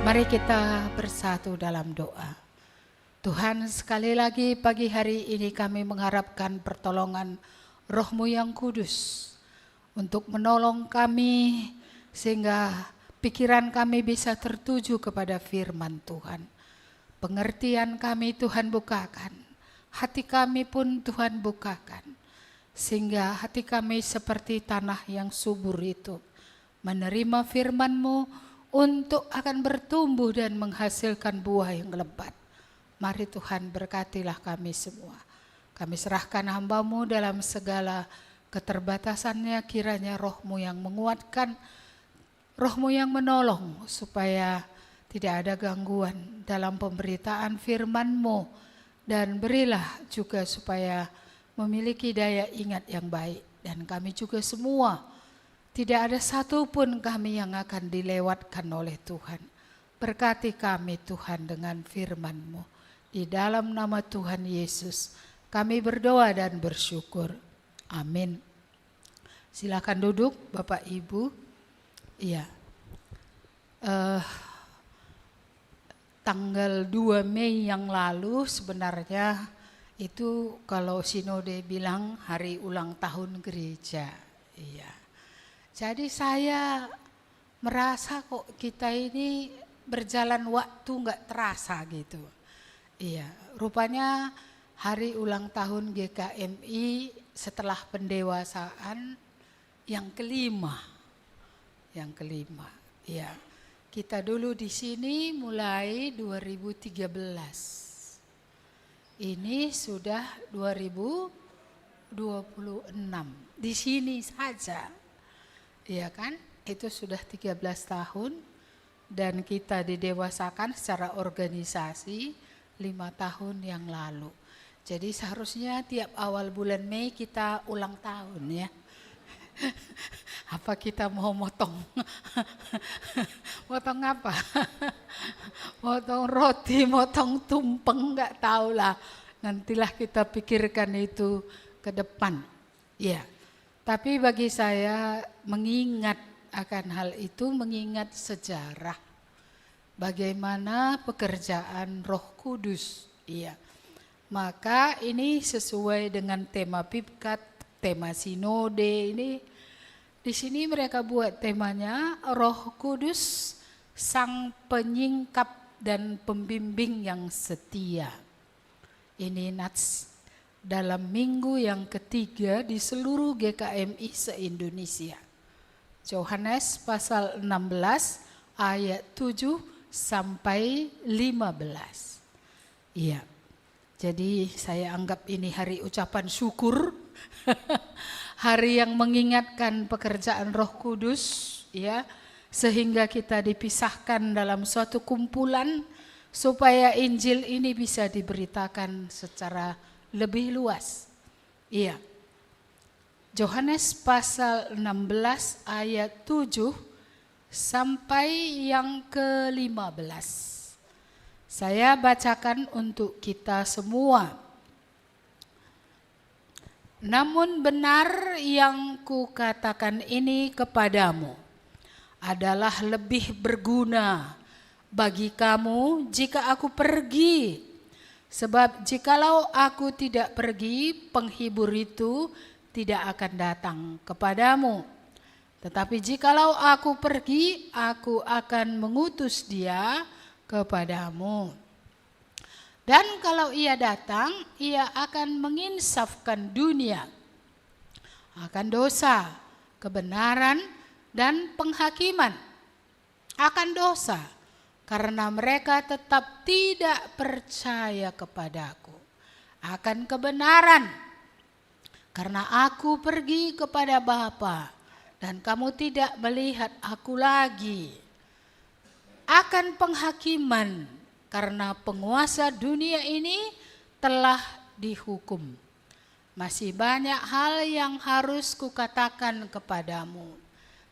Mari kita bersatu dalam doa. Tuhan, sekali lagi pagi hari ini kami mengharapkan pertolongan Roh-Mu yang kudus untuk menolong kami sehingga pikiran kami bisa tertuju kepada firman Tuhan. Pengertian kami Tuhan bukakan, hati kami pun Tuhan bukakan, sehingga hati kami seperti tanah yang subur itu menerima firman-Mu untuk akan bertumbuh dan menghasilkan buah yang lebat. Mari Tuhan berkatilah kami semua. Kami serahkan hamba-Mu dalam segala keterbatasannya, kiranya Roh-Mu yang menguatkan, Roh-Mu yang menolong supaya tidak ada gangguan dalam pemberitaan firman-Mu. Dan berilah juga supaya memiliki daya ingat yang baik. Dan kami juga semua, tidak ada satupun kami yang akan dilewatkan oleh Tuhan. Berkati kami Tuhan dengan firman-Mu. Di dalam nama Tuhan Yesus kami berdoa dan bersyukur. Amin. Silakan duduk Bapak Ibu. Iya. Tanggal 2 Mei yang lalu sebenarnya itu kalau sinode bilang hari ulang tahun gereja. Iya. Jadi saya merasa kok kita ini berjalan waktu nggak terasa gitu. Iya, rupanya hari ulang tahun GKMI setelah pendewasaan yang kelima. Yang kelima, iya. Kita dulu di sini mulai 2013. Ini sudah 2026. Di sini saja. Iya kan, itu sudah 13 tahun dan kita didewasakan secara organisasi 5 tahun yang lalu. Jadi seharusnya tiap awal bulan Mei kita ulang tahun ya. Apa kita mau motong? Motong apa? Motong roti, motong tumpeng, nggak tahu lah. Nantilah kita pikirkan itu ke depan. Iya. Tapi bagi saya mengingat akan hal itu, mengingat sejarah bagaimana pekerjaan Roh Kudus. Iya. Maka ini sesuai dengan tema Pipkat, tema sinode ini. Di sini mereka buat temanya Roh Kudus, Sang Penyingkap dan Pembimbing yang Setia. Ini nats dalam minggu yang ketiga di seluruh GKMI se-Indonesia. Yohanes pasal 16 ayat 7 sampai 15. Iya. Jadi saya anggap ini hari ucapan syukur. Hari yang mengingatkan pekerjaan Roh Kudus, ya, sehingga kita dipisahkan dalam suatu kumpulan supaya Injil ini bisa diberitakan secara lebih luas. Iya. Yohanes pasal 16 ayat 7 sampai yang ke-15. Saya bacakan untuk kita semua. Namun benar yang kukatakan ini kepadamu adalah lebih berguna bagi kamu jika aku pergi. Sebab jikalau aku tidak pergi, penghibur itu tidak akan datang kepadamu. Tetapi jikalau aku pergi, aku akan mengutus dia kepadamu. Dan kalau ia datang, ia akan menginsafkan dunia akan dosa, kebenaran, dan penghakiman. Akan dosa, karena mereka tetap tidak percaya kepadaku. Akan kebenaran, karena aku pergi kepada Bapa dan kamu tidak melihat aku lagi. Akan penghakiman, karena penguasa dunia ini telah dihukum. Masih banyak hal yang harus kukatakan kepadamu,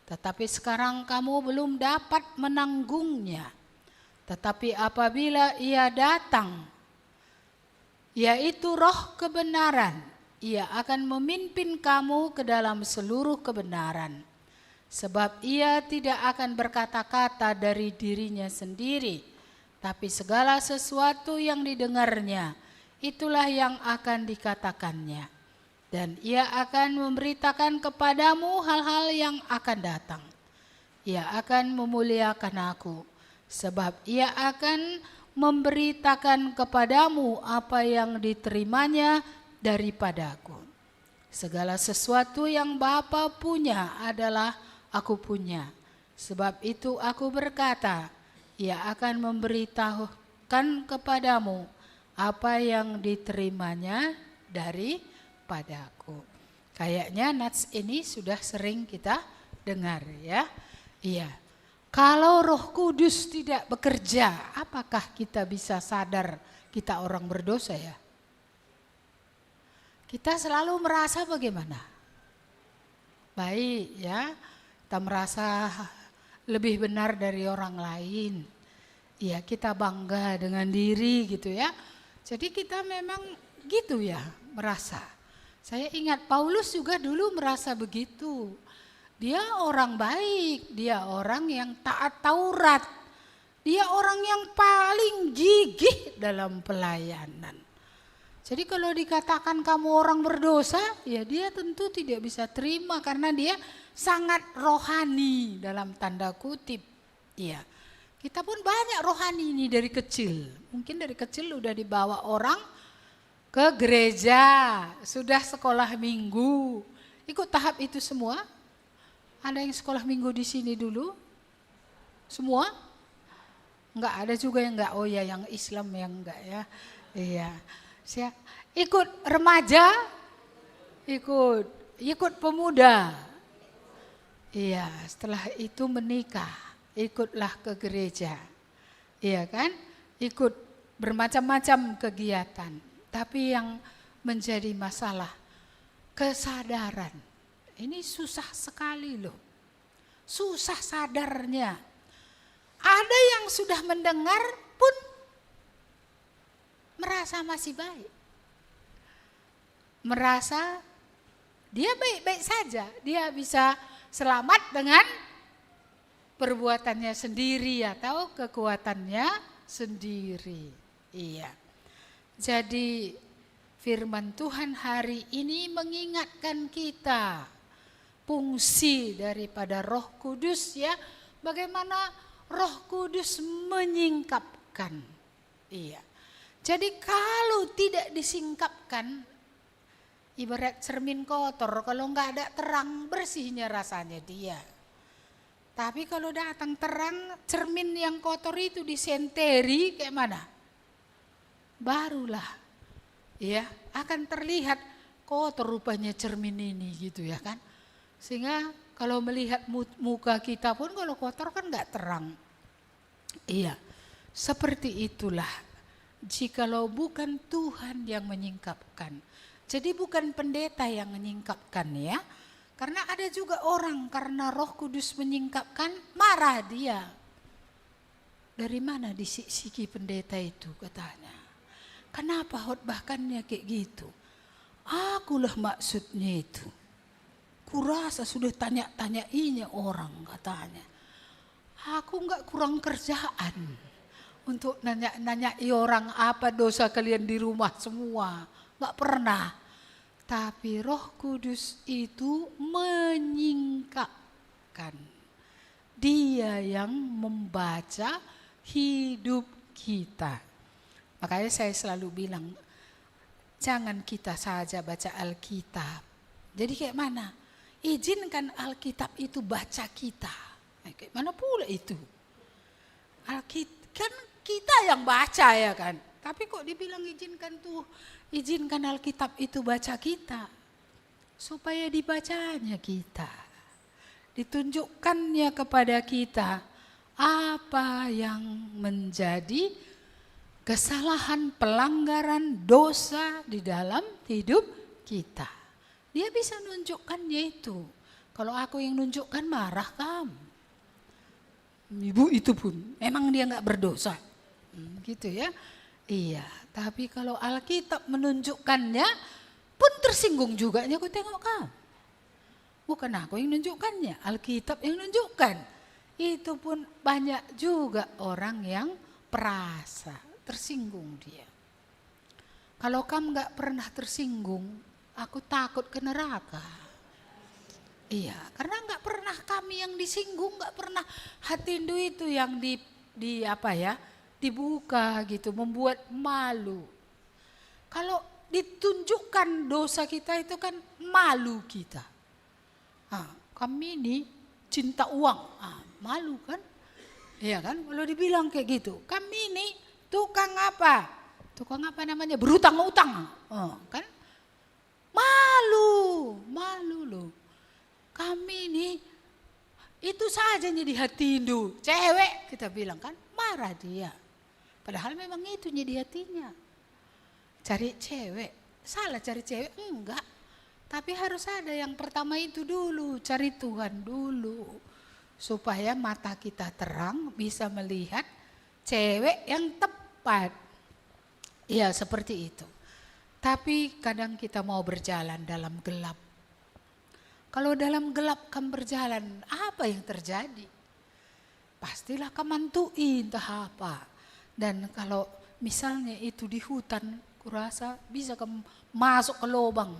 tetapi sekarang kamu belum dapat menanggungnya. Tetapi apabila ia datang, yaitu Roh kebenaran, ia akan memimpin kamu ke dalam seluruh kebenaran. Sebab ia tidak akan berkata-kata dari dirinya sendiri, tapi segala sesuatu yang didengarnya, itulah yang akan dikatakannya. Dan ia akan memberitakan kepadamu hal-hal yang akan datang. Ia akan memuliakan aku, sebab ia akan memberitakan kepadamu apa yang diterimanya daripadaku. Segala sesuatu yang Bapa punya adalah aku punya. Sebab itu aku berkata, ia akan memberitahukan kepadamu apa yang diterimanya daripadaku. Kayaknya nats ini sudah sering kita dengar ya. Iya. Kalau Roh Kudus tidak bekerja, apakah kita bisa sadar kita orang berdosa ya? Kita selalu merasa bagaimana? Baik ya. Kita merasa lebih benar dari orang lain. Ya, kita bangga dengan diri gitu ya. Jadi kita memang gitu ya merasa. Saya ingat Paulus juga dulu merasa begitu. Dia orang baik, dia orang yang taat Taurat. Dia orang yang paling gigih dalam pelayanan. Jadi kalau dikatakan kamu orang berdosa, ya dia tentu tidak bisa terima karena dia sangat rohani dalam tanda kutip. Iya. Kita pun banyak rohani ini dari kecil. Mungkin dari kecil udah dibawa orang ke gereja, sudah sekolah minggu. Ikut tahap itu semua? Ada yang sekolah minggu di sini dulu? Semua? Enggak, ada juga yang enggak. Oh ya, yang Islam yang enggak ya. Iya. Ikut remaja, ikut pemuda. Iya, setelah itu menikah, ikutlah ke gereja. Iya kan? Ikut bermacam-macam kegiatan. Tapi yang menjadi masalah, kesadaran. Ini susah sekali loh. Susah sadarnya. Ada yang sudah mendengar pun merasa masih baik. Merasa dia baik-baik saja. Dia bisa selamat dengan perbuatannya sendiri atau kekuatannya sendiri. Iya. Jadi firman Tuhan hari ini mengingatkan kita fungsi daripada Roh Kudus ya. Bagaimana Roh Kudus menyingkapkan. Iya. Jadi kalau tidak disingkapkan, ibarat cermin kotor, kalau nggak ada terang bersihnya rasanya dia. Tapi kalau datang terang, cermin yang kotor itu disenteri kayak mana? Barulah ya akan terlihat kotor rupanya cermin ini gitu ya kan. Sehingga kalau melihat muka kita pun kalau kotor kan nggak terang. Iya, seperti itulah. Jikalau bukan Tuhan yang menyingkapkan. Jadi bukan pendeta yang menyingkapkan ya. Karena ada juga orang karena Roh Kudus menyingkapkan marah dia. Dari mana disik-siki pendeta itu katanya. Kenapa khotbahkannya kayak gitu? Akulah maksudnya itu. Kurasa sudah tanya-tanyainya orang katanya. Aku enggak kurang kerjaan. Untuk nanya-nanyai orang apa dosa kalian di rumah semua. Enggak pernah. Tapi Roh Kudus itu menyingkapkan. Dia yang membaca hidup kita. Makanya saya selalu bilang, jangan kita saja baca Alkitab. Jadi kayak mana? Izinkan Alkitab itu baca kita. Kayak mana pula itu? Alkitab kan kita yang baca ya kan. Tapi kok dibilang izinkan Alkitab itu baca kita. Supaya dibacanya kita. Ditunjukkannya kepada kita apa yang menjadi kesalahan, pelanggaran, dosa di dalam hidup kita. Dia bisa nunjukkannya itu. Kalau aku yang nunjukkan marah kamu. Ibu itu pun emang dia nggak berdosa, gitu ya. Iya, tapi kalau Alkitab menunjukkannya pun tersinggung juga. Aku tengok kamu. Bukan aku yang nunjukkannya, Alkitab yang nunjukkan. Itu pun banyak juga orang yang perasa, tersinggung dia. Kalau kamu gak pernah tersinggung, aku takut ke neraka. Iya, karena gak pernah kami yang disinggung, gak pernah hatindo itu yang dibuka gitu, membuat malu. Kalau ditunjukkan dosa kita itu kan malu kita. Kami ini cinta uang, malu kan? Iya kan? Kalau dibilang kayak gitu, kami ini tukang apa? Tukang apa namanya? Berutang-utang, kan? Malu loh. Kami ini itu saja jadi hatindo, cewek kita bilang kan, marah dia. Padahal memang itu jadi hatinya. Cari cewek, salah cari cewek? Enggak. Tapi harus ada yang pertama itu dulu, cari Tuhan dulu. Supaya mata kita terang bisa melihat cewek yang tepat. Ya seperti itu. Tapi kadang kita mau berjalan dalam gelap. Kalau dalam gelap kamu berjalan, apa yang terjadi? Pastilah kamu mantui entah apa. Dan kalau misalnya itu di hutan, kurasa bisa kamu masuk ke lubang.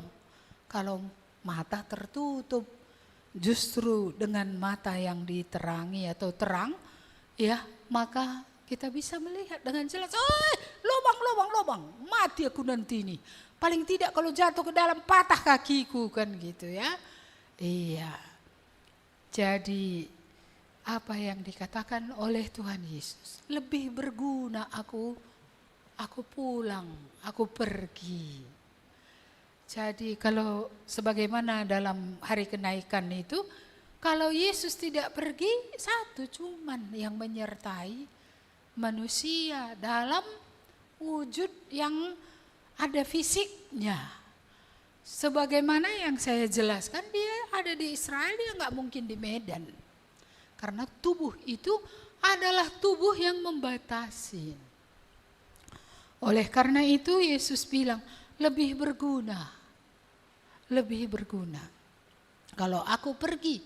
Kalau mata tertutup, justru dengan mata yang diterangi atau terang, ya maka kita bisa melihat dengan jelas. Lubang, mati aku nanti ini. Paling tidak kalau jatuh ke dalam patah kakiku kan gitu ya. Iya. Jadi apa yang dikatakan oleh Tuhan Yesus, lebih berguna aku pulang, aku pergi. Jadi kalau sebagaimana dalam hari kenaikan itu, kalau Yesus tidak pergi, satu cuman yang menyertai manusia dalam wujud yang ada fisiknya. Sebagaimana yang saya jelaskan, dia ada di Israel, dia gak mungkin di Medan. Karena tubuh itu adalah tubuh yang membatasi. Oleh karena itu Yesus bilang, lebih berguna. Kalau aku pergi,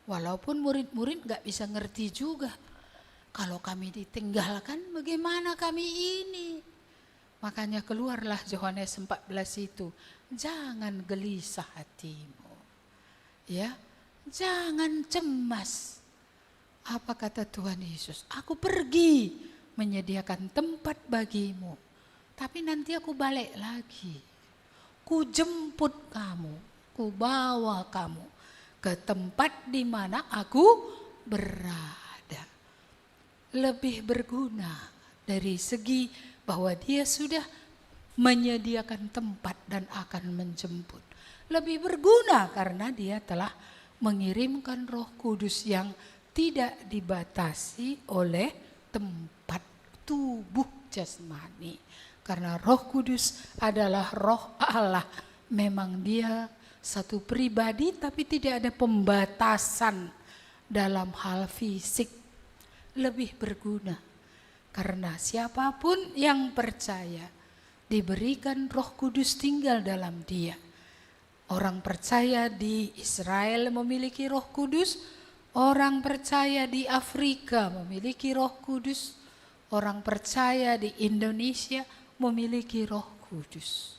walaupun murid-murid gak bisa ngerti juga. Kalau kami ditinggalkan, bagaimana kami ini? Makanya keluarlah Yohanes 14 itu. Jangan gelisah hatimu. Ya, jangan cemas. Apa kata Tuhan Yesus? Aku pergi menyediakan tempat bagimu. Tapi nanti aku balik lagi. Ku jemput kamu, ku bawa kamu ke tempat di mana aku berada. Lebih berguna dari segi bahwa dia sudah menyediakan tempat dan akan menjemput. Lebih berguna karena dia telah mengirimkan Roh Kudus yang tidak dibatasi oleh tempat tubuh jasmani. Karena Roh Kudus adalah Roh Allah. Memang dia satu pribadi tapi tidak ada pembatasan dalam hal fisik. Lebih berguna. Karena siapapun yang percaya diberikan Roh Kudus tinggal dalam dia. Orang percaya di Israel memiliki Roh Kudus. Orang percaya di Afrika memiliki Roh Kudus. Orang percaya di Indonesia memiliki Roh Kudus.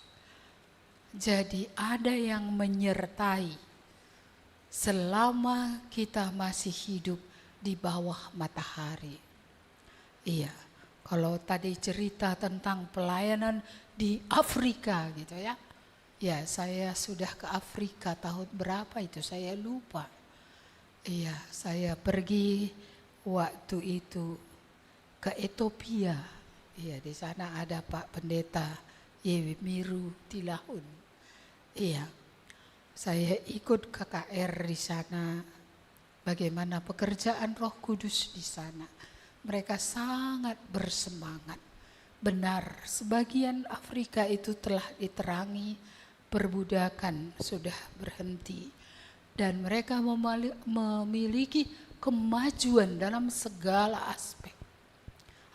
Jadi ada yang menyertai selama kita masih hidup di bawah matahari. Iya, kalau tadi cerita tentang pelayanan di Afrika gitu ya. Ya, saya sudah ke Afrika tahun berapa itu saya lupa. Iya, saya pergi waktu itu ke Ethiopia. Iya, di sana ada Pak Pendeta Yemiru Tilahun. Iya, saya ikut KKR di sana. Bagaimana pekerjaan Roh Kudus di sana. Mereka sangat bersemangat. Benar, sebagian Afrika itu telah diterangi, perbudakan sudah berhenti. Dan mereka memiliki kemajuan dalam segala aspek.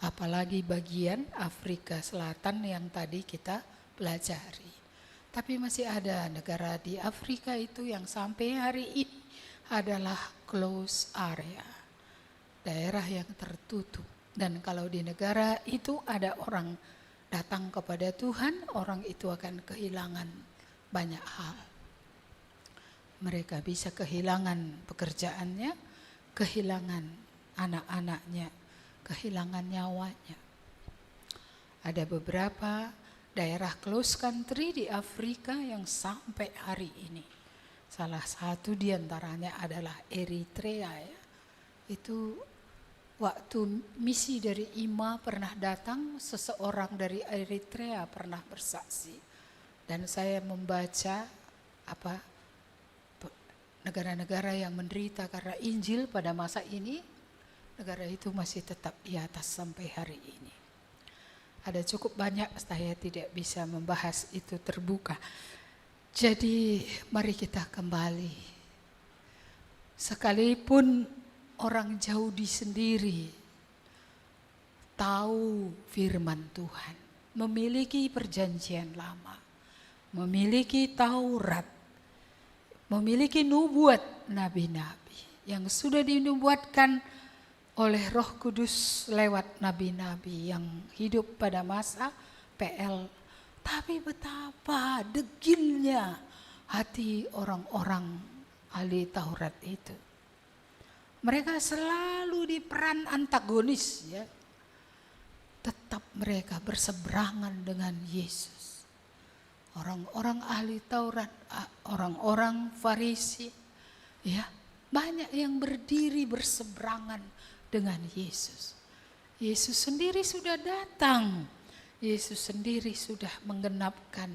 Apalagi bagian Afrika Selatan yang tadi kita pelajari. Tapi masih ada negara di Afrika itu yang sampai hari ini adalah closed area, daerah yang tertutup. Dan kalau di negara itu ada orang datang kepada Tuhan, orang itu akan kehilangan banyak hal. Mereka bisa kehilangan pekerjaannya, kehilangan anak-anaknya, kehilangan nyawanya. Ada beberapa daerah closed country di Afrika yang sampai hari ini. Salah satu diantaranya adalah Eritrea ya. Itu waktu misi dari IMA pernah datang, seseorang dari Eritrea pernah bersaksi. Dan saya membaca negara-negara yang menderita karena Injil pada masa ini, negara itu masih tetap di atas sampai hari ini. Ada cukup banyak, saya tidak bisa membahas itu terbuka. Jadi mari kita kembali. Sekalipun orang Yahudi sendiri tahu firman Tuhan, memiliki perjanjian lama, memiliki Taurat, memiliki nubuat nabi-nabi yang sudah dinubuatkan oleh Roh Kudus lewat nabi-nabi yang hidup pada masa PL. Tapi betapa degilnya hati orang-orang ahli Taurat itu. Mereka selalu di peran antagonis ya. Tetap mereka berseberangan dengan Yesus. Orang-orang ahli Taurat, orang-orang Farisi ya, banyak yang berdiri berseberangan dengan Yesus. Yesus sendiri sudah datang. Yesus sendiri sudah menggenapkan.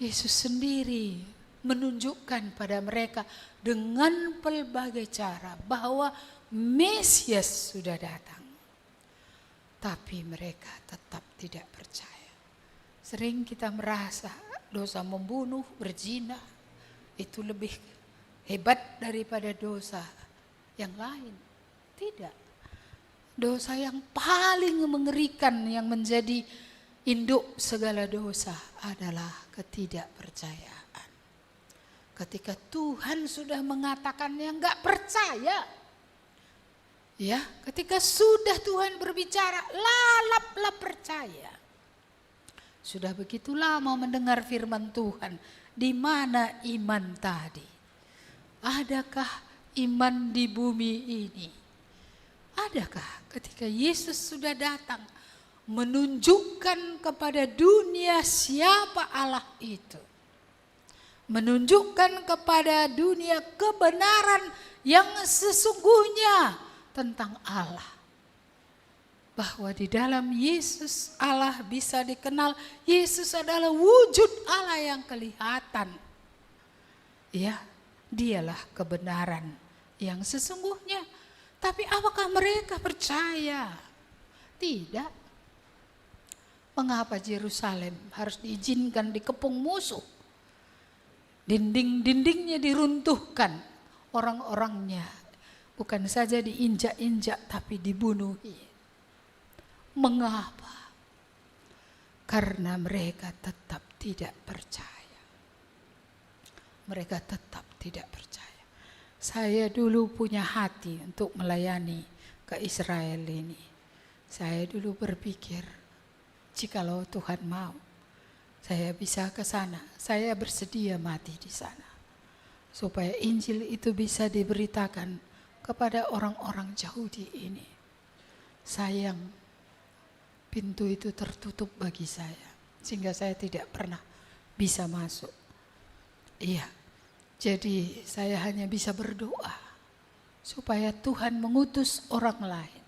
Yesus sendiri menunjukkan pada mereka dengan pelbagai cara bahwa Mesias sudah datang. Tapi mereka tetap tidak percaya. Sering kita merasa dosa membunuh, berzina itu lebih hebat daripada dosa yang lain. Tidak. Dosa yang paling mengerikan yang menjadi induk segala dosa adalah ketidakpercayaan. Ketika Tuhan sudah mengatakan yang enggak percaya, ya, ketika sudah Tuhan berbicara, lalaplah percaya. Sudah begitu lama mendengar firman Tuhan, di mana iman tadi? Adakah iman di bumi ini? Adakah ketika Yesus sudah datang menunjukkan kepada dunia siapa Allah itu? Menunjukkan kepada dunia kebenaran yang sesungguhnya tentang Allah. Bahwa di dalam Yesus Allah bisa dikenal. Yesus adalah wujud Allah yang kelihatan. Ya, dialah kebenaran yang sesungguhnya. Tapi apakah mereka percaya? Tidak. Mengapa Yerusalem harus diizinkan dikepung musuh? Dinding-dindingnya diruntuhkan, orang-orangnya bukan saja diinjak-injak tapi dibunuhi. Mengapa? Karena mereka tetap tidak percaya. Mereka tetap tidak percaya. Saya dulu punya hati untuk melayani ke Israel ini. Saya dulu berpikir, jikalau Tuhan mau, saya bisa ke sana. Saya bersedia mati di sana. Supaya Injil itu bisa diberitakan kepada orang-orang Yahudi ini. Sayang, pintu itu tertutup bagi saya. Sehingga saya tidak pernah bisa masuk. Iya, jadi saya hanya bisa berdoa. Supaya Tuhan mengutus orang lain.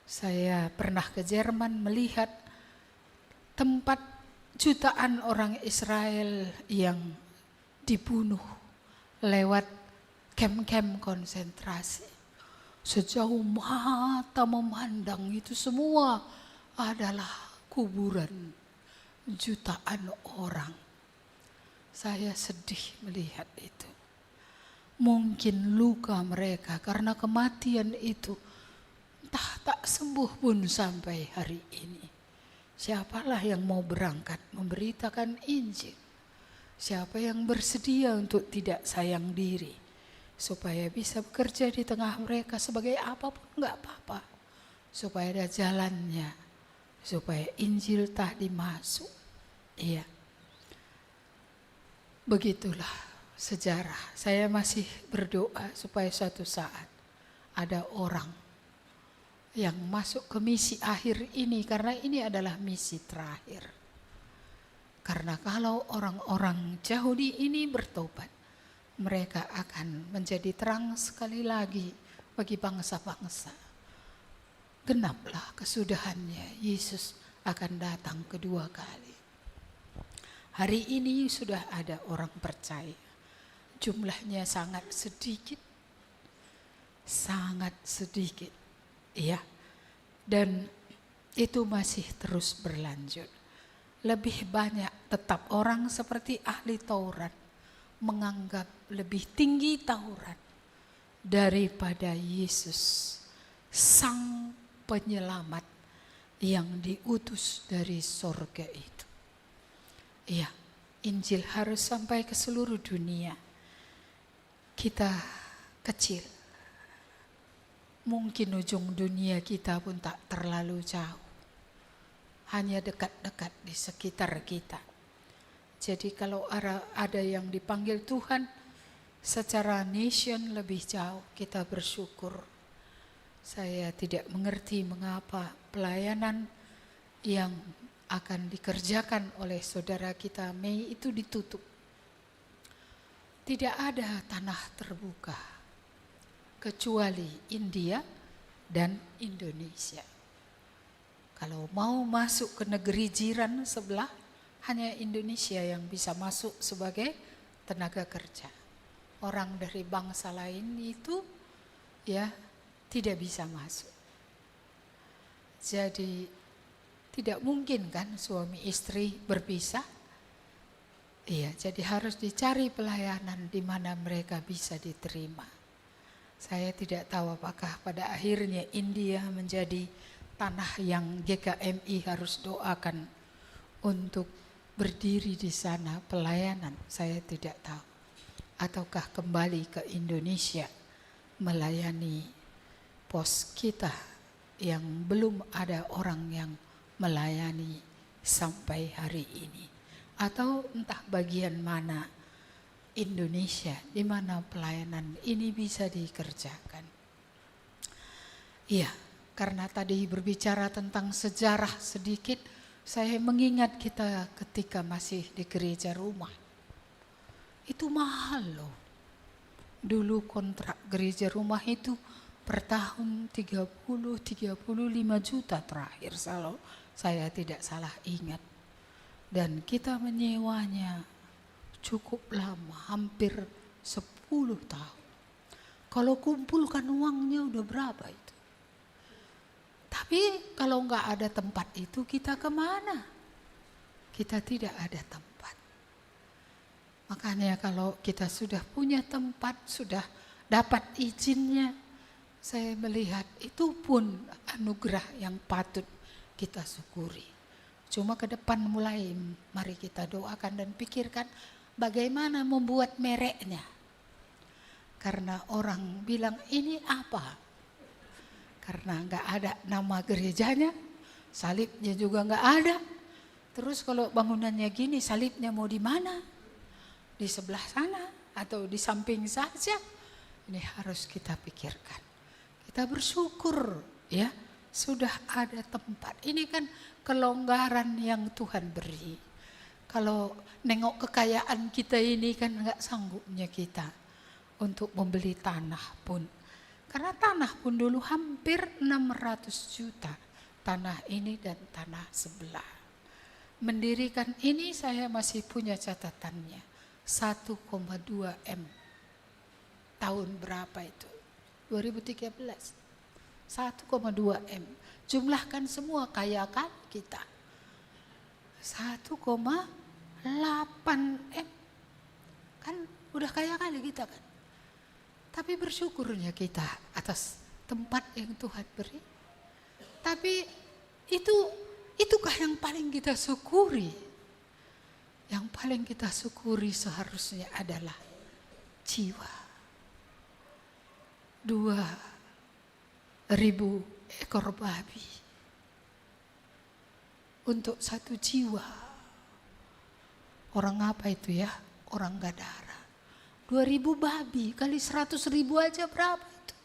Saya pernah ke Jerman melihat tempat jutaan orang Israel yang dibunuh lewat kem-kem konsentrasi. Sejauh mata memandang itu semua adalah kuburan jutaan orang. Saya sedih melihat itu. Mungkin luka mereka karena kematian itu entah tak sembuh pun sampai hari ini. Siapalah yang mau berangkat memberitakan Injil? Siapa yang bersedia untuk tidak sayang diri, supaya bisa bekerja di tengah mereka sebagai apapun nggak apa-apa, supaya ada jalannya, supaya Injil tadi masuk. Iya, begitulah sejarah. Saya masih berdoa supaya suatu saat ada orang yang masuk ke misi akhir ini, karena ini adalah misi terakhir. Karena kalau orang-orang Yahudi ini bertobat, mereka akan menjadi terang sekali lagi bagi bangsa-bangsa. Genaplah kesudahannya, Yesus akan datang kedua kali. Hari ini sudah ada orang percaya. Jumlahnya sangat sedikit. Sangat sedikit. Ya. Dan itu masih terus berlanjut. Lebih banyak tetap orang seperti ahli Taurat menganggap lebih tinggi Taurat daripada Yesus, Sang Penyelamat yang diutus dari sorga itu. Iya, Injil harus sampai ke seluruh dunia. Kita kecil, mungkin ujung dunia kita pun tak terlalu jauh, hanya dekat-dekat di sekitar kita. Jadi kalau ada yang dipanggil Tuhan secara nation lebih jauh, kita bersyukur. Saya tidak mengerti mengapa pelayanan yang akan dikerjakan oleh saudara kita Mei itu ditutup. Tidak ada tanah terbuka kecuali India dan Indonesia. Kalau mau masuk ke negeri jiran sebelah, hanya Indonesia yang bisa masuk sebagai tenaga kerja. Orang dari bangsa lain itu ya tidak bisa masuk. Jadi tidak mungkin kan suami istri berpisah. Iya, jadi harus dicari pelayanan di mana mereka bisa diterima. Saya tidak tahu apakah pada akhirnya India menjadi tanah yang GKMI harus doakan untuk berdiri di sana pelayanan. Saya tidak tahu. Ataukah kembali ke Indonesia melayani pos kita yang belum ada orang yang melayani sampai hari ini. Atau entah bagian mana Indonesia di mana pelayanan ini bisa dikerjakan. Iya, karena tadi berbicara tentang sejarah sedikit, saya mengingat kita ketika masih di gereja rumah. Itu mahal loh. Dulu kontrak gereja rumah itu per tahun 30-35 juta terakhir kalau saya tidak salah ingat. Dan kita menyewanya cukup lama, hampir 10 tahun. Kalau kumpulkan uangnya udah berapa itu? Tapi kalau nggak ada tempat itu kita kemana? Kita tidak ada tempat. Makanya kalau kita sudah punya tempat, sudah dapat izinnya, saya melihat itu pun anugerah yang patut kita syukuri. Cuma ke depan mulai mari kita doakan dan pikirkan bagaimana membuat mereknya. Karena orang bilang ini apa? Karena nggak ada nama gerejanya, salibnya juga nggak ada. Terus kalau bangunannya gini, salibnya mau di mana? Di sebelah sana atau di samping saja? Ini harus kita pikirkan. Kita bersyukur ya sudah ada tempat. Ini kan kelonggaran yang Tuhan beri. Kalau nengok kekayaan kita ini kan nggak sanggupnya kita untuk membeli tanah pun. Karena tanah pun dulu hampir 600 juta. Tanah ini dan tanah sebelah. Mendirikan ini saya masih punya catatannya. 1,2 M. Tahun berapa itu? 2013. 1,2 M. Jumlahkan semua kaya kan kita. 1,8 M. Kan udah kaya kali kita kan. Tapi bersyukurnya kita atas tempat yang Tuhan beri. Tapi itukah yang paling kita syukuri? Yang paling kita syukuri seharusnya adalah jiwa. 2.000 ekor babi untuk satu jiwa. Orang apa itu ya? Orang Gadara. 2.000 babi kali 100.000 aja berapa itu?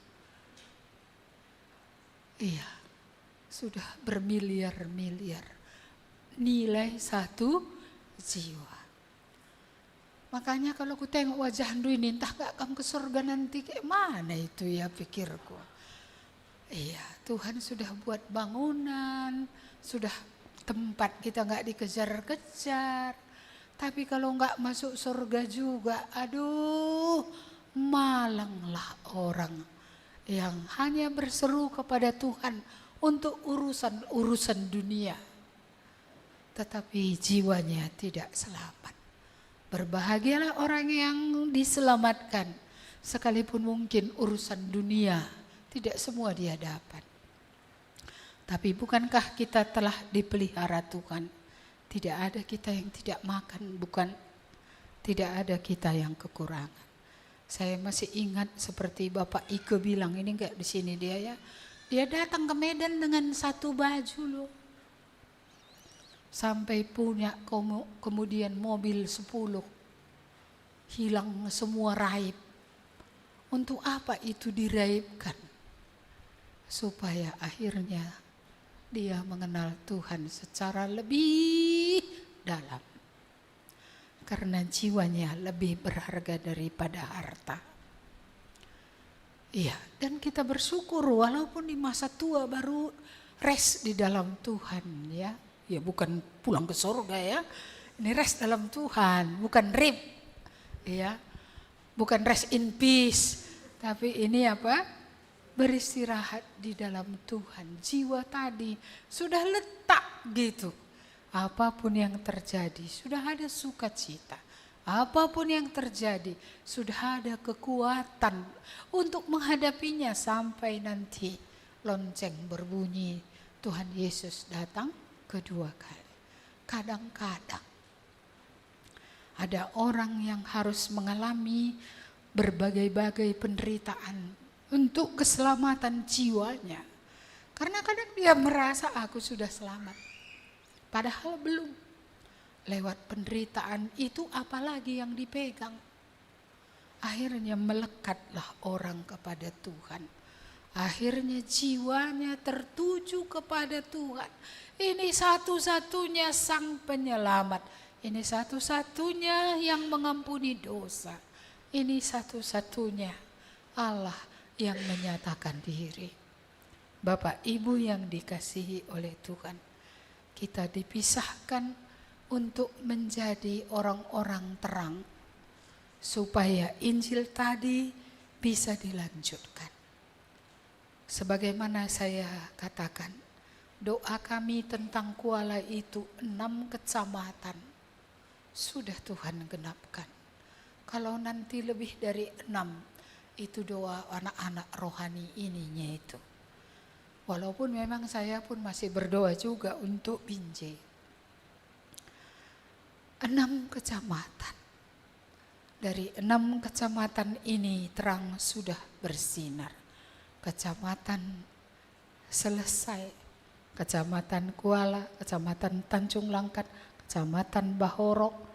Iya, sudah bermiliar-miliar nilai satu jiwa. Makanya kalau ku tengok wajah Handu ini, entah gak akan ke surga nanti kayak mana itu ya pikirku. Iya, Tuhan sudah buat bangunan, sudah tempat kita gak dikejar-kejar. Tapi kalau gak masuk surga juga, aduh, malanglah orang yang hanya berseru kepada Tuhan untuk urusan dunia. Tetapi jiwanya tidak selamat. Berbahagialah orang yang diselamatkan, sekalipun mungkin urusan dunia tidak semua dia dapat. Tapi bukankah kita telah dipelihara Tuhan? Tidak ada kita yang tidak makan, bukan? Tidak ada kita yang kekurangan. Saya masih ingat seperti Bapak Ike bilang, ini enggak di sini dia ya. Dia datang ke Medan dengan satu baju loh. Sampai punya kemudian mobil 10. Hilang semua raib. Untuk apa itu diraibkan? Supaya akhirnya dia mengenal Tuhan secara lebih dalam. Karena jiwanya lebih berharga daripada harta. Iya, dan kita bersyukur walaupun di masa tua baru rest di dalam Tuhan ya. Ya bukan pulang ke surga ya. Ini rest dalam Tuhan, bukan rip. Ya. Bukan rest in peace, tapi ini apa? Beristirahat di dalam Tuhan. Jiwa tadi sudah letak gitu. Apapun yang terjadi, sudah ada sukacita. Apapun yang terjadi, sudah ada kekuatan untuk menghadapinya sampai nanti lonceng berbunyi. Tuhan Yesus datang kedua kali. Kadang-kadang ada orang yang harus mengalami berbagai-bagai penderitaan untuk keselamatan jiwanya. Karena kadang dia merasa aku sudah selamat. Padahal belum. Lewat penderitaan itu apalagi yang dipegang. Akhirnya melekatlah orang kepada Tuhan. Akhirnya jiwanya tertuju kepada Tuhan. Ini satu-satunya Sang Penyelamat. Ini satu-satunya yang mengampuni dosa. Ini satu-satunya Allah yang menyatakan diri. Bapak Ibu yang dikasihi oleh Tuhan, kita dipisahkan untuk menjadi orang-orang terang. Supaya Injil tadi bisa dilanjutkan. Sebagaimana saya katakan, doa kami tentang Kuala itu 6 kecamatan sudah Tuhan genapkan. Kalau nanti lebih dari 6, itu doa anak-anak rohani ininya itu. Walaupun memang saya pun masih berdoa juga untuk Binjai. 6 kecamatan. Dari 6 kecamatan ini terang sudah bersinar. Kecamatan Selesai, Kecamatan Kuala, Kecamatan Tanjung Langkat, Kecamatan Bahorok,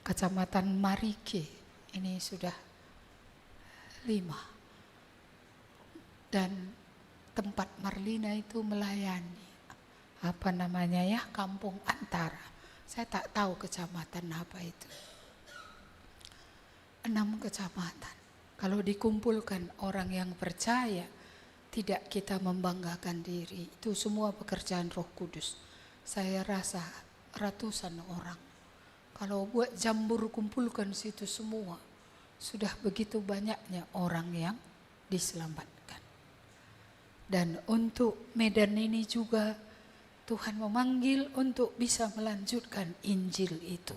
Kecamatan Marike. Ini sudah 5. Dan tempat Marlina itu melayani. Apa namanya ya? Kampung Antara. Saya tak tahu kecamatan apa itu. 6 kecamatan. Kalau dikumpulkan orang yang percaya, tidak kita membanggakan diri. Itu semua pekerjaan Roh Kudus. Saya rasa ratusan orang. Kalau buat jambur kumpulkan situ semua, sudah begitu banyaknya orang yang diselamatkan. Dan untuk Medan ini juga Tuhan memanggil untuk bisa melanjutkan Injil itu.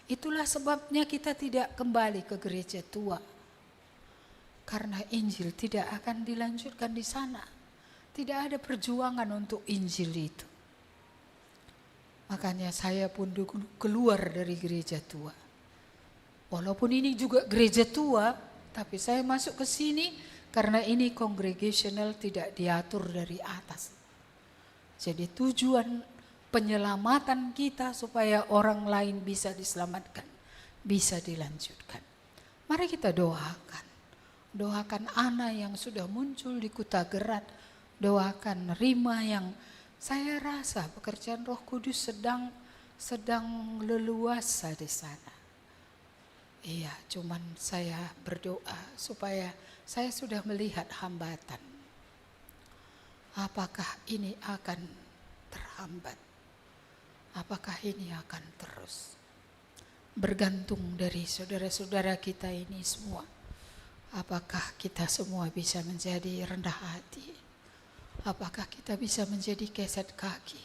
Itulah sebabnya kita tidak kembali ke gereja tua. Karena Injil tidak akan dilanjutkan di sana. Tidak ada perjuangan untuk Injil itu. Makanya saya pun keluar dari gereja tua. Walaupun ini juga gereja tua, tapi saya masuk ke sini karena ini congregational, tidak diatur dari atas. Jadi tujuan penyelamatan kita supaya orang lain bisa diselamatkan, bisa dilanjutkan. Mari kita doakan. Doakan Ana yang sudah muncul di Kutagerat. Doakan Rima yang saya rasa pekerjaan Roh Kudus sedang leluasa di sana. Iya, cuman saya berdoa supaya saya sudah melihat hambatan. Apakah ini akan terhambat? Apakah ini akan terus? Bergantung dari saudara-saudara kita ini semua. Apakah kita semua bisa menjadi rendah hati? Apakah kita bisa menjadi keset kaki?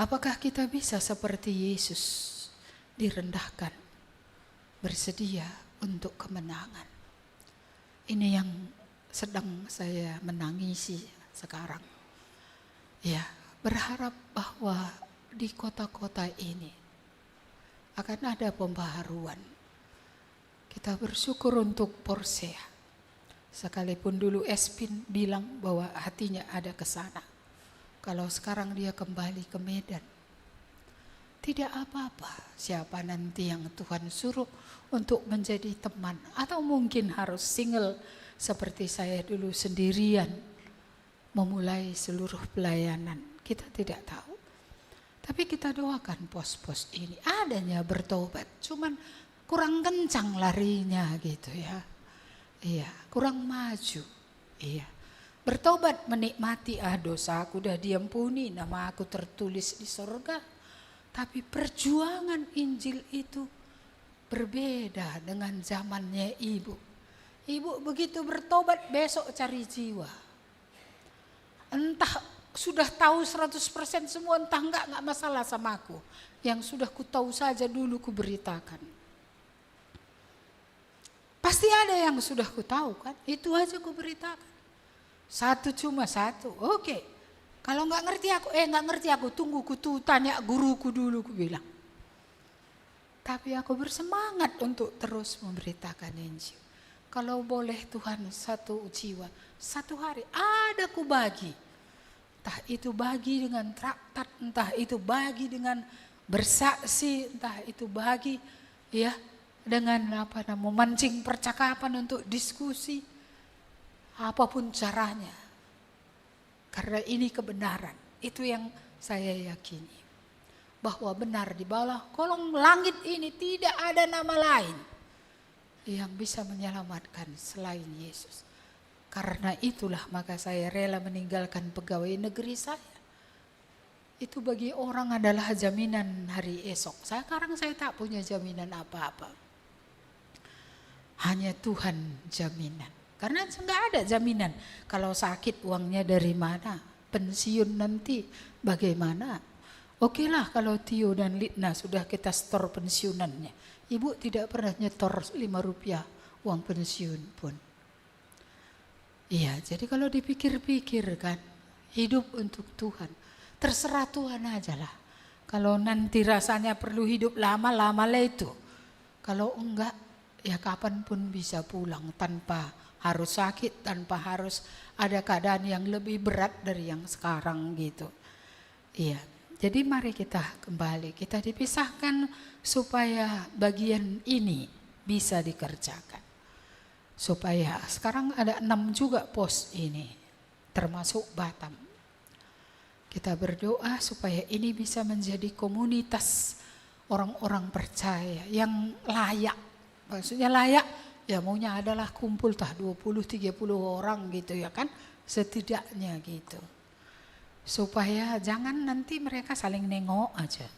Apakah kita bisa seperti Yesus direndahkan, bersedia untuk kemenangan? Ini yang sedang saya menangisi sekarang. Ya, berharap bahwa di kota-kota ini akan ada pembaharuan. Kita bersyukur untuk Porsea. Sekalipun dulu Espin bilang bahwa hatinya ada ke sana. Kalau sekarang dia kembali ke Medan, tidak apa-apa siapa nanti yang Tuhan suruh untuk menjadi teman. Atau mungkin harus single seperti saya dulu sendirian memulai seluruh pelayanan. Kita tidak tahu. Tapi kita doakan pos-pos ini adanya bertobat. Cuman kurang kencang larinya gitu ya. Iya, kurang maju. Iya. Bertobat menikmati dosa aku udah diampuni, nama aku tertulis di surga. Tapi perjuangan Injil itu berbeda dengan zamannya ibu. Ibu begitu bertobat besok cari jiwa. Entah sudah tahu 100% semua, entah enggak masalah sama aku. Yang sudah ku tahu saja dulu ku beritakan. Pasti ada yang sudah ku tahu kan, itu aja ku beritakan. Cuma satu, oke. Kalau nggak ngerti aku, tunggu ku tanya guruku dulu, ku bilang. Tapi aku bersemangat untuk terus memberitakan Injil. Kalau boleh Tuhan satu jiwa, satu hari ada ku bagi. Entah itu bagi dengan traktat, entah itu bagi dengan bersaksi, entah itu bagi ya dengan memancing percakapan untuk diskusi. Apapun caranya. Karena ini kebenaran. Itu yang saya yakini. Bahwa benar di bawah kolong langit ini tidak ada nama lain yang bisa menyelamatkan selain Yesus. Karena itulah maka saya rela meninggalkan pegawai negeri saya. Itu bagi orang adalah jaminan hari esok. Sekarang saya tak punya jaminan apa-apa. Hanya Tuhan jaminan. Karena enggak ada jaminan. Kalau sakit uangnya dari mana? Pensiun nanti bagaimana? Oke lah kalau Tio dan Litna sudah kita store pensiunannya. Ibu tidak pernah nyetor 5 rupiah uang pensiun pun. Iya, jadi kalau dipikir-pikir kan, hidup untuk Tuhan. Terserah Tuhan aja lah. Kalau nanti rasanya perlu hidup lama-lama lah itu. Kalau enggak, ya kapanpun bisa pulang tanpa harus sakit, tanpa harus ada keadaan yang lebih berat dari yang sekarang gitu. Iya, jadi mari kita kembali, kita dipisahkan supaya bagian ini bisa dikerjakan. Supaya sekarang ada 6 juga pos ini, termasuk Batam. Kita berdoa supaya ini bisa menjadi komunitas orang-orang percaya yang layak. Maksudnya layak, ya maunya adalah kumpul 20-30 orang gitu ya kan, setidaknya gitu. Supaya jangan nanti mereka saling nengok aja.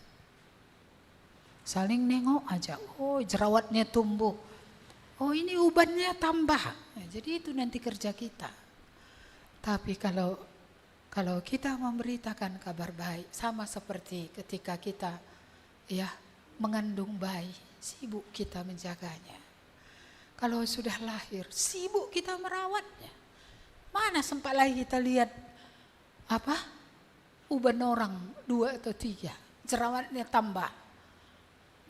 Saling nengok aja, oh jerawatnya tumbuh, oh ini ubannya tambah. Nah, jadi itu nanti kerja kita. Tapi kalau kita memberitakan kabar baik, sama seperti ketika kita ya mengandung bayi, sibuk kita menjaganya. Kalau sudah lahir, sibuk kita merawatnya. Mana sempat lagi kita lihat uban orang 2 atau 3, jerawatnya tambah,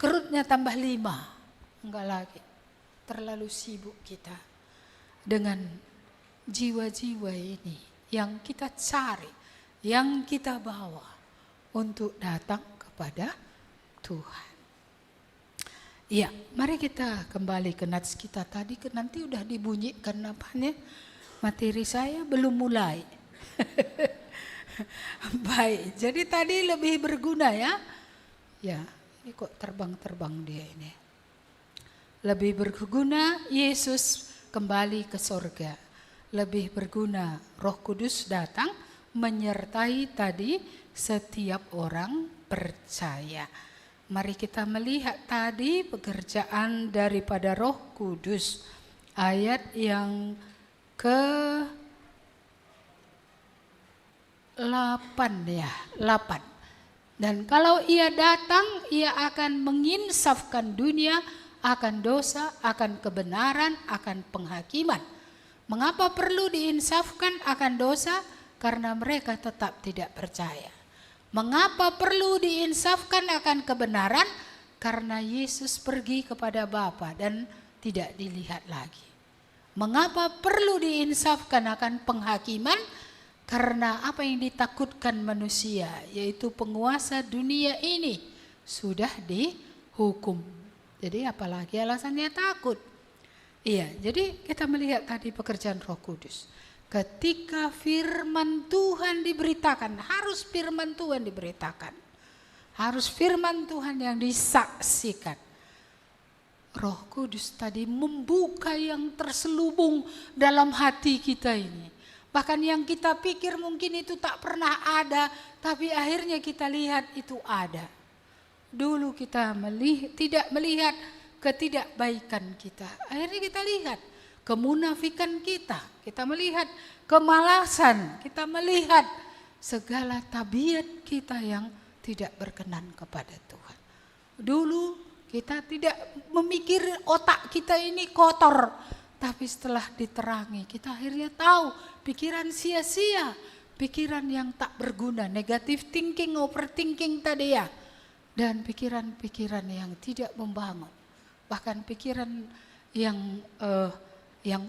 kerutnya tambah 5. Enggak lagi. Terlalu sibuk kita dengan jiwa-jiwa ini yang kita cari, yang kita bawa untuk datang kepada Tuhan. Ya, mari kita kembali ke nats kita tadi. Nanti udah dibunyikan apanya? Materi saya belum mulai. Baik, jadi tadi lebih berguna ya. Ya, ini kok terbang-terbang dia ini. Lebih berguna Yesus kembali ke sorga. Lebih berguna Roh Kudus datang menyertai tadi setiap orang percaya. Mari kita melihat tadi pekerjaan daripada Roh Kudus. Ayat yang ke-8 ya, 8. Dan kalau ia datang, ia akan menginsafkan dunia akan dosa, akan kebenaran, akan penghakiman. Mengapa perlu diinsafkan akan dosa? Karena mereka tetap tidak percaya. Mengapa perlu diinsafkan akan kebenaran? Karena Yesus pergi kepada Bapa dan tidak dilihat lagi. Mengapa perlu diinsafkan akan penghakiman? Karena apa yang ditakutkan manusia, yaitu penguasa dunia ini, sudah dihukum. Jadi apalagi alasannya takut. Iya, jadi kita melihat tadi pekerjaan Roh Kudus. Ketika firman Tuhan diberitakan, harus firman Tuhan diberitakan. Harus firman Tuhan yang disaksikan. Roh Kudus tadi membuka yang terselubung dalam hati kita ini. Bahkan yang kita pikir mungkin itu tak pernah ada, tapi akhirnya kita lihat itu ada. Dulu kita tidak melihat ketidakbaikan kita. Akhirnya kita lihat kemunafikan kita. Kita melihat kemalasan. Kita melihat segala tabiat kita yang tidak berkenan kepada Tuhan. Dulu kita tidak memikir otak kita ini kotor. Tapi setelah diterangi kita akhirnya tahu pikiran sia-sia. Pikiran yang tak berguna. Negative thinking, overthinking tadi ya. Dan pikiran-pikiran yang tidak membangun. Bahkan pikiran yang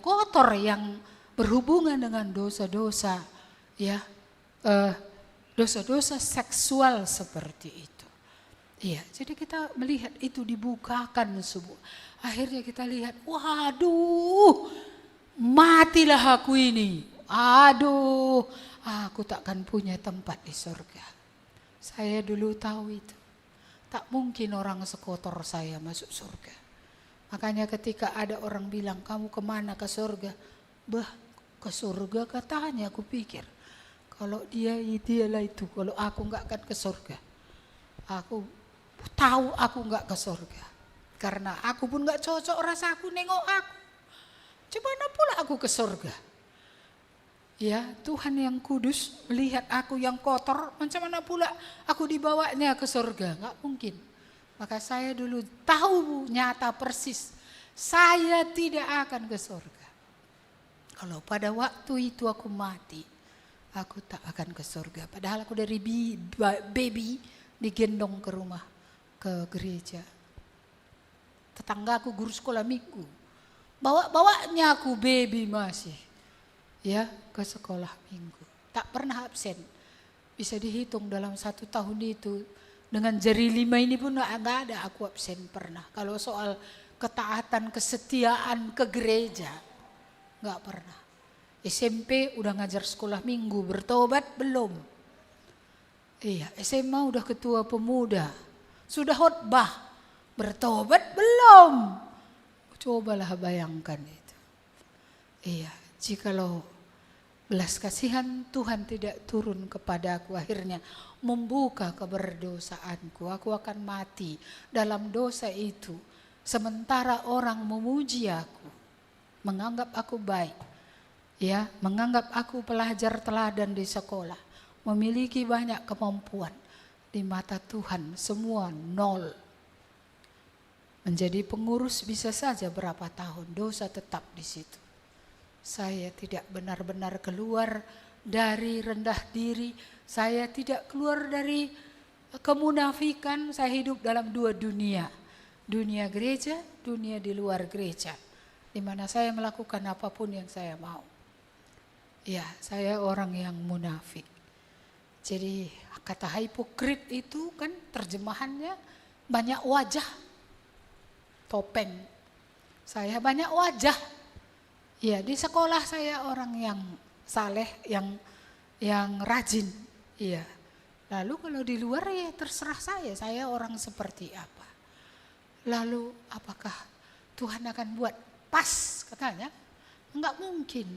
kotor, yang berhubungan dengan dosa-dosa, ya, dosa-dosa seksual seperti itu. Iya, jadi kita melihat itu dibukakan semua. Akhirnya kita lihat, waduh, matilah aku ini. Aduh, aku takkan punya tempat di surga. Saya dulu tahu itu. Tak mungkin orang sekotor saya masuk surga. Makanya ketika ada orang bilang, kamu kemana ke surga? Bah, ke surga katanya, aku pikir. Kalau dialah itu, kalau aku enggak akan ke surga. Aku tahu aku enggak ke surga. Karena aku pun enggak cocok rasaku nengok aku. Gimana pula aku ke surga? Ya, Tuhan yang kudus melihat aku yang kotor, macam mana pula aku dibawanya ke surga? Enggak mungkin. Maka saya dulu tahu nyata persis, saya tidak akan ke surga. Kalau pada waktu itu aku mati, aku tak akan ke surga. Padahal aku dari baby digendong ke rumah, ke gereja. Tetangga aku guru sekolah minggu, bawanya aku baby masih, ya, ke sekolah minggu. Tak pernah absen. Bisa dihitung dalam 1 tahun itu. Dengan jari 5 ini pun enggak ada aku absen pernah. Kalau soal ketaatan, kesetiaan ke gereja, enggak pernah. SMP udah ngajar sekolah minggu, bertobat belum. Iya, SMA udah ketua pemuda. Sudah khotbah, bertobat belum. Cobalah bayangkan itu. Iya, jikalau belas kasihan Tuhan tidak turun kepada aku, akhirnya membuka keberdosaanku, aku akan mati dalam dosa itu. Sementara orang memuji aku, menganggap aku baik, ya, menganggap aku pelajar teladan di sekolah, memiliki banyak kemampuan. Di mata Tuhan semua nol. Menjadi pengurus bisa saja berapa tahun, dosa tetap di situ. Saya tidak benar-benar keluar dari rendah diri. Saya tidak keluar dari kemunafikan. Saya hidup dalam dua dunia. Dunia gereja, dunia di luar gereja. Di mana saya melakukan apapun yang saya mau. Ya, saya orang yang munafik. Jadi kata hipokrit itu kan terjemahannya banyak wajah. Topeng. Saya banyak wajah. Ya, di sekolah saya orang yang saleh, yang rajin. Iya. Lalu kalau di luar ya terserah saya orang seperti apa. Lalu apakah Tuhan akan buat pas katanya? Enggak mungkin.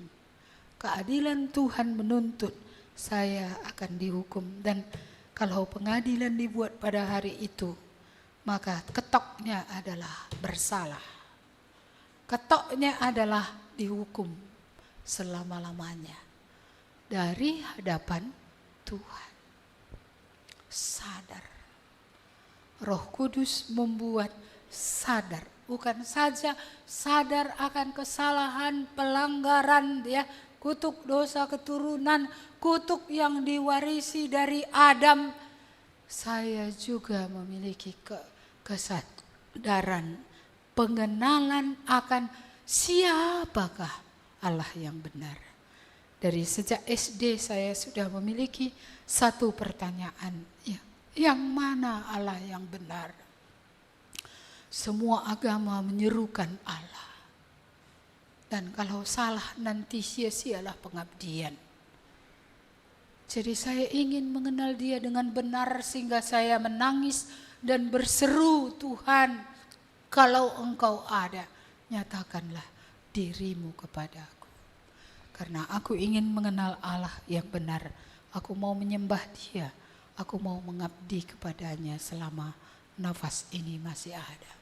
Keadilan Tuhan menuntut saya akan dihukum. Dan kalau pengadilan dibuat pada hari itu, maka ketoknya adalah bersalah. Ketoknya adalah dihukum selama-lamanya dari hadapan Tuhan. Sadar. Roh Kudus membuat sadar. Bukan saja sadar akan kesalahan, pelanggaran, ya, kutuk dosa keturunan, kutuk yang diwarisi dari Adam. Saya juga memiliki kesadaran, pengenalan akan siapakah Allah yang benar. Dari sejak SD saya sudah memiliki satu pertanyaan, ya, yang mana Allah yang benar? Semua agama menyerukan Allah. Dan kalau salah nanti sia-sialah pengabdian. Jadi saya ingin mengenal Dia dengan benar sehingga saya menangis dan berseru, Tuhan, kalau Engkau ada, nyatakanlah dirimu kepadaku. Karena aku ingin mengenal Allah yang benar. Aku mau menyembah Dia. Aku mau mengabdi kepadanya selama nafas ini masih ada.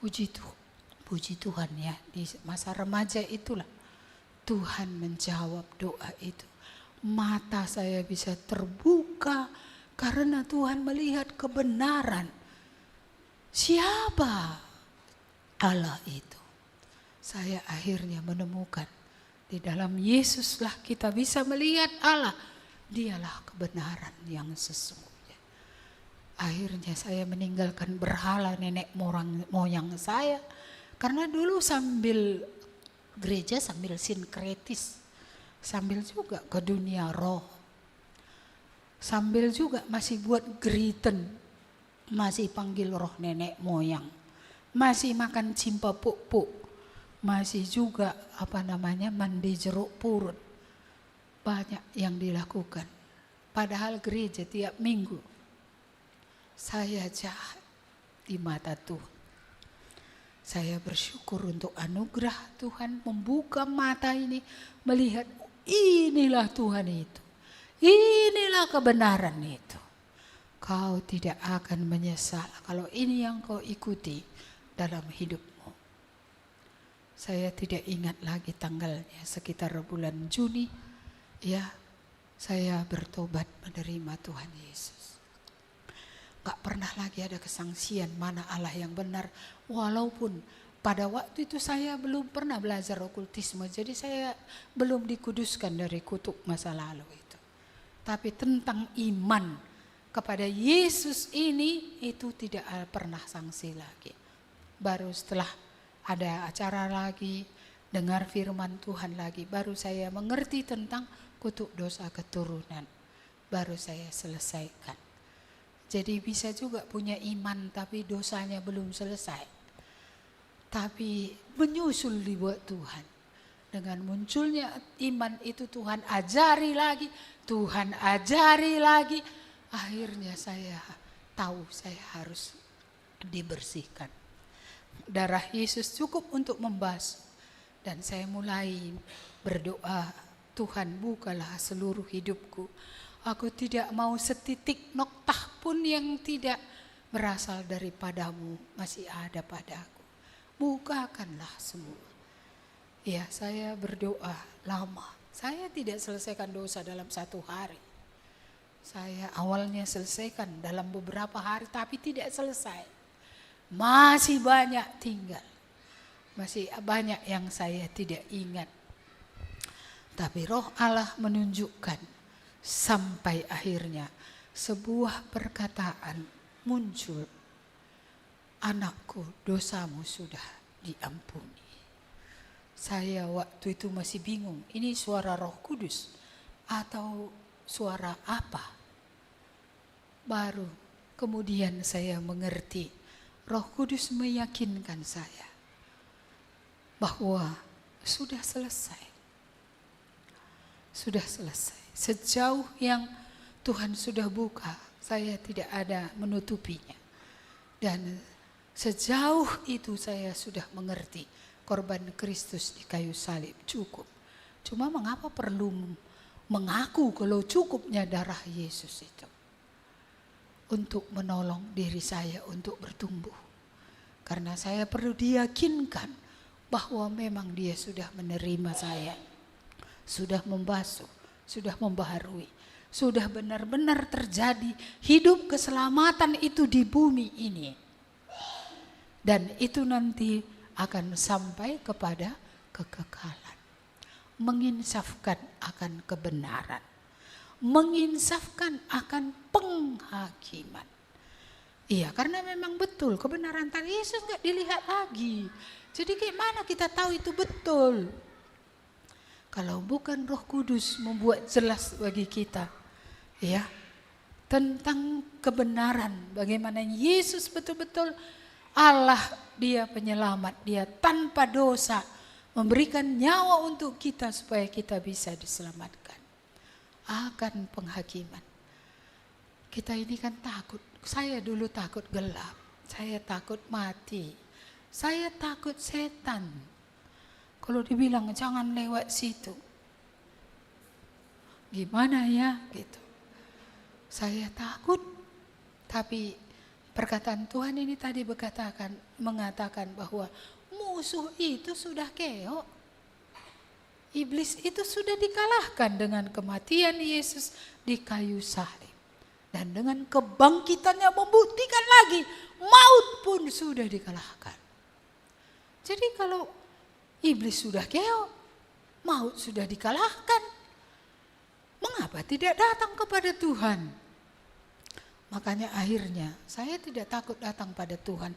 Puji Tuhan ya, di masa remaja itulah Tuhan menjawab doa itu. Mata saya bisa terbuka karena Tuhan melihat kebenaran. Siapa Allah itu? Saya akhirnya menemukan di dalam Yesuslah kita bisa melihat Allah. Dialah kebenaran yang sesungguhnya. Akhirnya saya meninggalkan berhala nenek moyang saya. Karena dulu sambil gereja sambil sinkretis. Sambil juga ke dunia roh. Sambil juga masih buat gerieten. Masih panggil roh nenek moyang. Masih makan cimpa puk-puk. Masih juga mandi jeruk purut. Banyak yang dilakukan. Padahal gereja tiap minggu. Saya jahat di mata Tuhan. Saya bersyukur untuk anugerah Tuhan membuka mata ini. Melihat inilah Tuhan itu. Inilah kebenaran itu. Kau tidak akan menyesal kalau ini yang kau ikuti dalam hidupmu. Saya tidak ingat lagi tanggalnya, sekitar bulan Juni. Ya, saya bertobat menerima Tuhan Yesus. Gak pernah lagi ada kesangsian mana Allah yang benar. Walaupun pada waktu itu saya belum pernah belajar okultisme. Jadi saya belum dikuduskan dari kutuk masa lalu itu. Tapi tentang iman kepada Yesus ini itu tidak pernah sangsi lagi. Baru setelah ada acara lagi, dengar firman Tuhan lagi, baru saya mengerti tentang kutuk dosa keturunan. Baru saya selesaikan. Jadi bisa juga punya iman tapi dosanya belum selesai. Tapi menyusul dibuat Tuhan. Dengan munculnya iman itu Tuhan ajari lagi. Tuhan ajari lagi. Akhirnya saya tahu saya harus dibersihkan. Darah Yesus cukup untuk membasuh. Dan saya mulai berdoa, Tuhan bukalah seluruh hidupku. Aku tidak mau setitik noktah pun yang tidak berasal daripadamu masih ada padaku. Bukakanlah semua. Ya, saya berdoa lama. Saya tidak selesaikan dosa dalam satu hari. Saya awalnya selesaikan dalam beberapa hari tapi tidak selesai. Masih banyak tinggal. Masih banyak yang saya tidak ingat. Tapi Roh Allah menunjukkan sampai akhirnya sebuah perkataan muncul. Anakku, dosamu sudah diampuni. Saya waktu itu masih bingung, ini suara Roh Kudus atau suara apa? Baru kemudian saya mengerti, Roh Kudus meyakinkan saya bahwa sudah selesai. Sudah selesai. Sejauh yang Tuhan sudah buka, saya tidak ada menutupinya. Dan sejauh itu saya sudah mengerti korban Kristus di kayu salib cukup. Cuma mengapa perlu mengaku kalau cukupnya darah Yesus itu? Untuk menolong diri saya untuk bertumbuh. Karena saya perlu diyakinkan bahwa memang dia sudah menerima saya. Sudah membasuh, sudah membaharui. Sudah benar-benar terjadi hidup keselamatan itu di bumi ini. Dan itu nanti akan sampai kepada kekekalan. Menginsafkan akan kebenaran. Menginsafkan akan penghakiman. Iya, karena memang betul kebenaran tadi Yesus gak dilihat lagi. Jadi gimana kita tahu itu betul? Kalau bukan Roh Kudus membuat jelas bagi kita, ya, tentang kebenaran, bagaimana Yesus betul-betul Allah, dia penyelamat, dia tanpa dosa, memberikan nyawa untuk kita supaya kita bisa diselamatkan. Akan penghakiman. Kita ini kan takut, saya dulu takut gelap, saya takut mati, saya takut setan. Kalau dibilang jangan lewat situ, gimana ya gitu. Saya takut, tapi perkataan Tuhan ini tadi mengatakan bahwa musuh itu sudah keok. Iblis itu sudah dikalahkan dengan kematian Yesus di kayu salib. Dan dengan kebangkitannya membuktikan lagi maut pun sudah dikalahkan. Jadi kalau iblis sudah keok, maut sudah dikalahkan, mengapa tidak datang kepada Tuhan? Makanya akhirnya saya tidak takut datang pada Tuhan.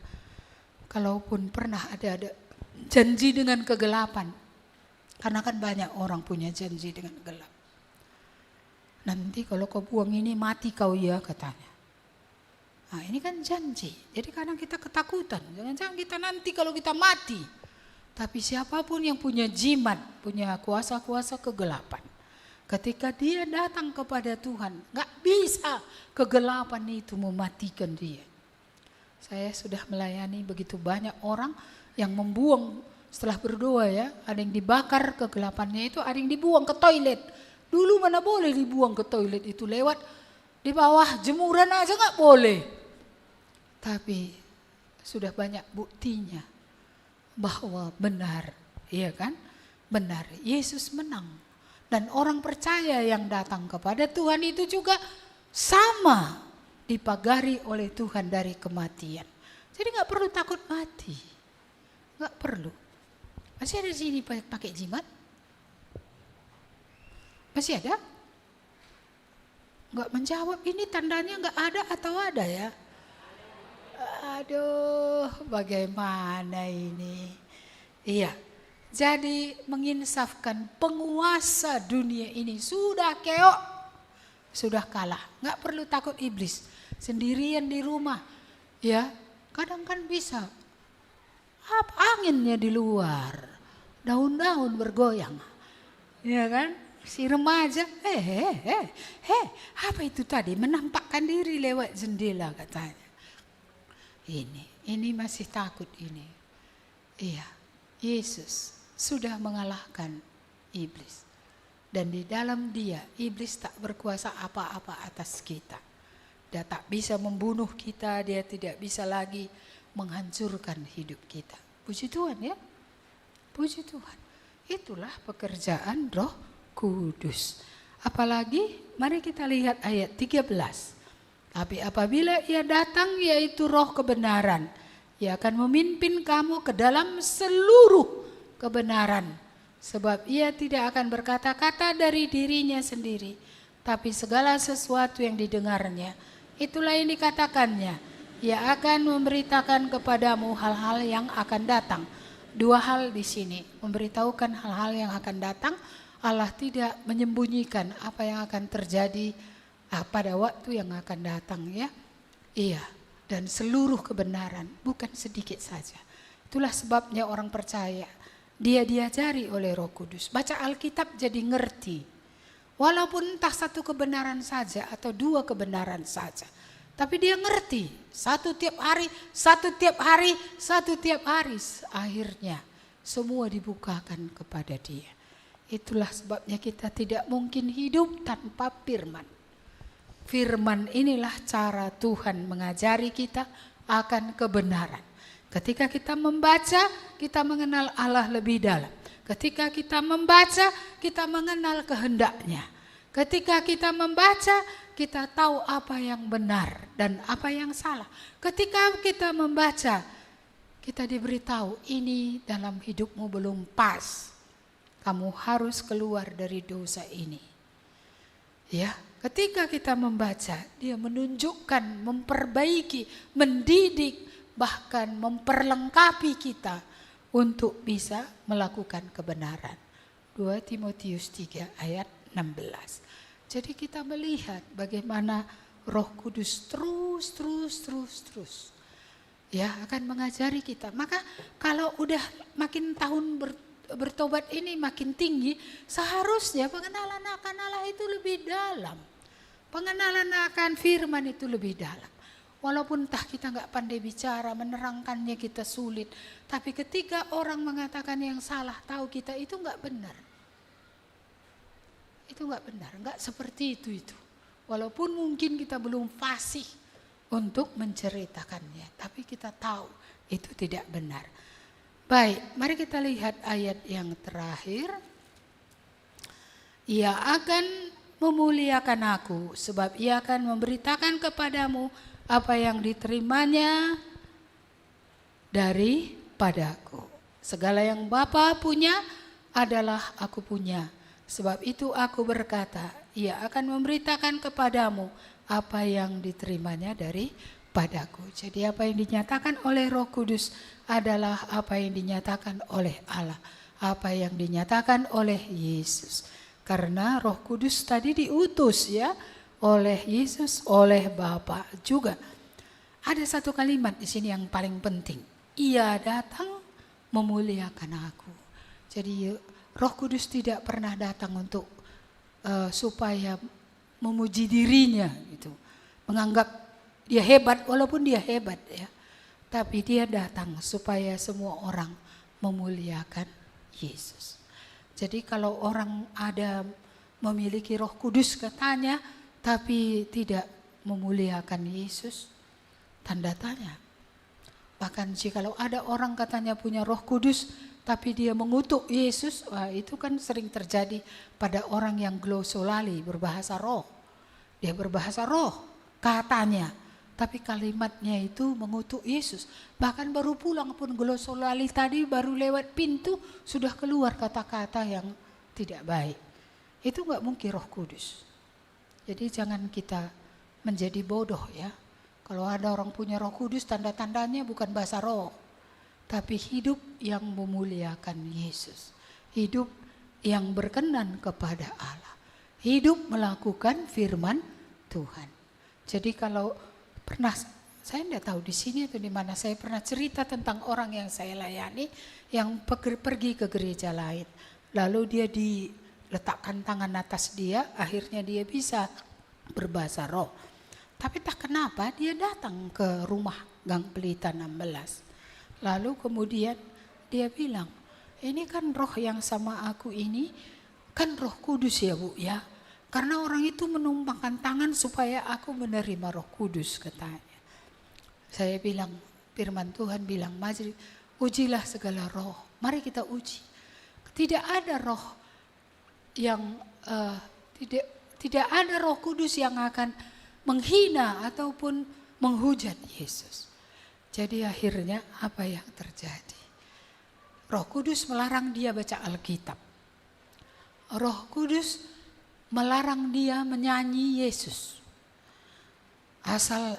Kalaupun pernah ada janji dengan kegelapan. Karena kan banyak orang punya janji dengan gelap. Nanti kalau kau buang ini mati kau ya katanya. Nah ini kan janji. Jadi kadang kita ketakutan. Jangan-jangan kita nanti kalau kita mati. Tapi siapapun yang punya jimat, punya kuasa-kuasa kegelapan. Ketika dia datang kepada Tuhan, gak bisa kegelapan itu mematikan dia. Saya sudah melayani begitu banyak orang yang membuang setelah berdoa ya. Ada yang dibakar kegelapannya itu, ada yang dibuang ke toilet. Dulu mana boleh dibuang ke toilet itu, lewat di bawah jemuran aja gak boleh. Tapi sudah banyak buktinya bahwa benar, iya kan? Benar, Yesus menang. Dan orang percaya yang datang kepada Tuhan itu juga sama dipagari oleh Tuhan dari kematian. Jadi gak perlu takut mati. Gak perlu. Masih ada di sini pakai jimat? Masih ada? Gak menjawab, ini tandanya gak ada atau ada ya? Aduh, bagaimana ini? Iya. Jadi menginsafkan penguasa dunia ini sudah keok, sudah kalah. Gak perlu takut iblis. Sendirian di rumah, ya kadang kan bisa. Anginnya di luar, daun-daun bergoyang, ya kan? Si remaja, apa itu tadi? Menampakkan diri lewat jendela katanya. Ini masih takut ini. Iya, Yesus sudah mengalahkan iblis. Dan di dalam dia, iblis tak berkuasa apa-apa atas kita. Dia tak bisa membunuh kita, dia tidak bisa lagi menghancurkan hidup kita. Puji Tuhan ya. Puji Tuhan. Itulah pekerjaan Roh Kudus. Apalagi, mari kita lihat ayat 13. Tapi apabila ia datang, yaitu Roh kebenaran, ia akan memimpin kamu ke dalam seluruh kebenaran. Sebab ia tidak akan berkata-kata dari dirinya sendiri, tapi segala sesuatu yang didengarnya, itulah yang dikatakannya. Ia akan memberitakan kepadamu hal-hal yang akan datang. Dua hal di sini, memberitahukan hal-hal yang akan datang. Allah tidak menyembunyikan apa yang akan terjadi pada waktu yang akan datang, ya. Iya, dan seluruh kebenaran, bukan sedikit saja. Itulah sebabnya orang percaya, dia diajari oleh Roh Kudus. Baca Alkitab jadi ngerti. Walaupun entah satu kebenaran saja atau dua kebenaran saja. Tapi dia ngerti, satu tiap hari, satu tiap hari, satu tiap hari. Akhirnya semua dibukakan kepada dia. Itulah sebabnya kita tidak mungkin hidup tanpa firman. Firman inilah cara Tuhan mengajari kita akan kebenaran. Ketika kita membaca, kita mengenal Allah lebih dalam. Ketika kita membaca, kita mengenal kehendaknya. Ketika kita membaca, kita tahu apa yang benar dan apa yang salah. Ketika kita membaca, kita diberitahu ini dalam hidupmu belum pas. Kamu harus keluar dari dosa ini. Ya, ketika kita membaca, dia menunjukkan, memperbaiki, mendidik, bahkan memperlengkapi kita untuk bisa melakukan kebenaran. 2 Timotius 3 ayat 16. Jadi kita melihat bagaimana Roh Kudus terus ya akan mengajari kita. Maka kalau udah makin tahun bertobat ini makin tinggi, seharusnya pengenalan akan Allah itu lebih dalam. Pengenalan akan firman itu lebih dalam. Walaupun entah kita nggak pandai bicara, menerangkannya kita sulit. Tapi ketika orang mengatakan yang salah, tahu kita itu nggak benar. Itu nggak benar, nggak seperti itu. Walaupun mungkin kita belum fasih untuk menceritakannya, tapi kita tahu itu tidak benar. Baik, mari kita lihat ayat yang terakhir. Ia akan memuliakan aku, sebab ia akan memberitakan kepadamu apa yang diterimanya daripadaku. Segala yang Bapa punya adalah aku punya. Sebab itu aku berkata, ia akan memberitakan kepadamu apa yang diterimanya daripadaku. Jadi apa yang dinyatakan oleh Roh Kudus adalah apa yang dinyatakan oleh Allah. Apa yang dinyatakan oleh Yesus. Karena Roh Kudus tadi diutus ya oleh Yesus, oleh Bapa juga. Ada satu kalimat di sini yang paling penting. Ia datang memuliakan aku. Jadi Roh Kudus tidak pernah datang untuk supaya memuji dirinya gitu. Menganggap dia hebat walaupun dia hebat ya. Tapi dia datang supaya semua orang memuliakan Yesus. Jadi kalau orang ada memiliki Roh Kudus katanya tapi tidak memuliakan Yesus, tanda tanya. Bahkan jikalau ada orang katanya punya Roh Kudus tapi dia mengutuk Yesus, wah itu kan sering terjadi pada orang yang glosolali, berbahasa roh. Dia berbahasa roh katanya, tapi kalimatnya itu mengutuk Yesus. Bahkan baru pulang pun glosolali tadi baru lewat pintu sudah keluar kata-kata yang tidak baik. Itu enggak mungkin Roh Kudus. Jadi jangan kita menjadi bodoh ya. Kalau ada orang punya Roh Kudus, tanda-tandanya bukan bahasa roh, tapi hidup yang memuliakan Yesus. Hidup yang berkenan kepada Allah. Hidup melakukan firman Tuhan. Jadi kalau pernah, saya tidak tahu di sini atau di mana, saya pernah cerita tentang orang yang saya layani yang pergi ke gereja lain. Lalu dia diletakkan tangan atas dia, akhirnya dia bisa berbahasa roh. Tapi tak kenapa dia datang ke rumah Gang Pelita 16. Lalu kemudian dia bilang, ini kan roh yang sama aku ini kan Roh Kudus ya Bu ya. Karena orang itu menumpangkan tangan supaya aku menerima Roh Kudus katanya. Saya bilang, firman Tuhan bilang, mari ujilah segala roh. Mari kita uji. Tidak ada roh yang tidak ada Roh Kudus yang akan menghina ataupun menghujat Yesus. Jadi akhirnya apa yang terjadi? Roh Kudus melarang dia baca Alkitab. Roh Kudus melarang dia menyanyi Yesus. Asal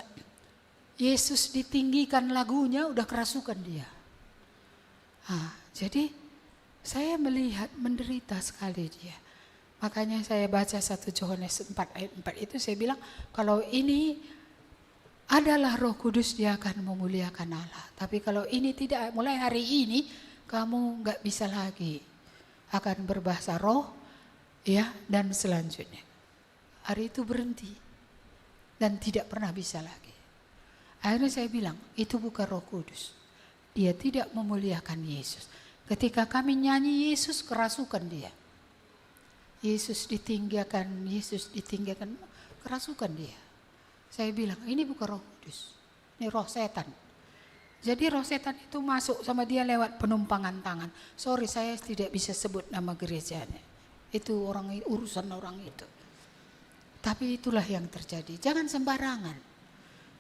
Yesus ditinggikan lagunya udah kerasukan dia. Jadi saya melihat menderita sekali dia. Makanya saya baca 1 Yohanes 4 ayat 4 itu saya bilang kalau ini adalah Roh Kudus dia akan memuliakan Allah. Tapi kalau ini tidak, mulai hari ini kamu nggak bisa lagi akan berbahasa roh ya dan selanjutnya. Hari itu berhenti dan tidak pernah bisa lagi. Akhirnya saya bilang itu bukan Roh Kudus. Dia tidak memuliakan Yesus. Ketika kami nyanyi Yesus kerasukan dia. Yesus ditinggikan, kerasukan dia. Saya bilang ini bukan Roh Kudus, ini roh setan. Jadi roh setan itu masuk sama dia lewat penumpangan tangan. Sorry saya tidak bisa sebut nama gerejanya. Itu urusan orang itu. Tapi itulah yang terjadi. Jangan sembarangan.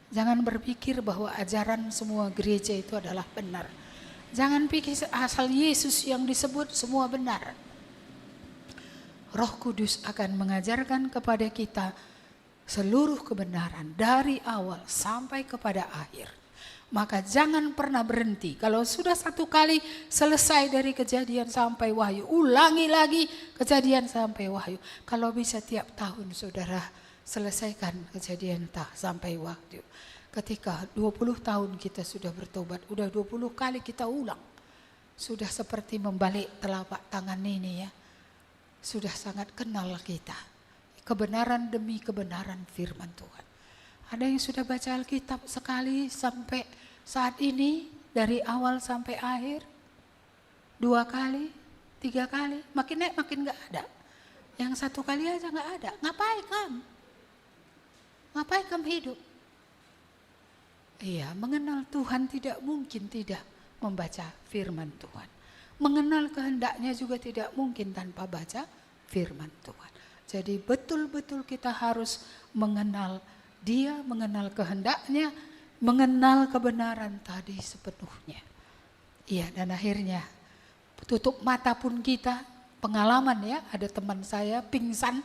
Jangan berpikir bahwa ajaran semua gereja itu adalah benar. Jangan pikir asal Yesus yang disebut semua benar. Roh Kudus akan mengajarkan kepada kita seluruh kebenaran dari awal sampai kepada akhir. Maka jangan pernah berhenti. Kalau sudah satu kali selesai dari Kejadian sampai Wahyu, ulangi lagi Kejadian sampai Wahyu. Kalau bisa tiap tahun saudara selesaikan Kejadian sampai Wahyu. Ketika 20 tahun kita sudah bertobat, udah 20 kali kita ulang. Sudah seperti membalik telapak tangan ini ya. Sudah sangat kenal kita. Kebenaran demi kebenaran firman Tuhan. Ada yang sudah baca Alkitab sekali sampai saat ini, dari awal sampai akhir, 2 kali, 3 kali, makin naik makin gak ada. Yang 1 kali aja gak ada. Ngapain kamu? Ngapain kamu hidup? Iya, mengenal Tuhan tidak mungkin tidak membaca firman Tuhan. Mengenal kehendaknya juga tidak mungkin tanpa baca firman Tuhan. Jadi betul-betul kita harus mengenal Dia, mengenal kehendaknya, mengenal kebenaran tadi sepenuhnya. Iya, dan akhirnya tutup mata pun kita, pengalaman ya, ada teman saya pingsan,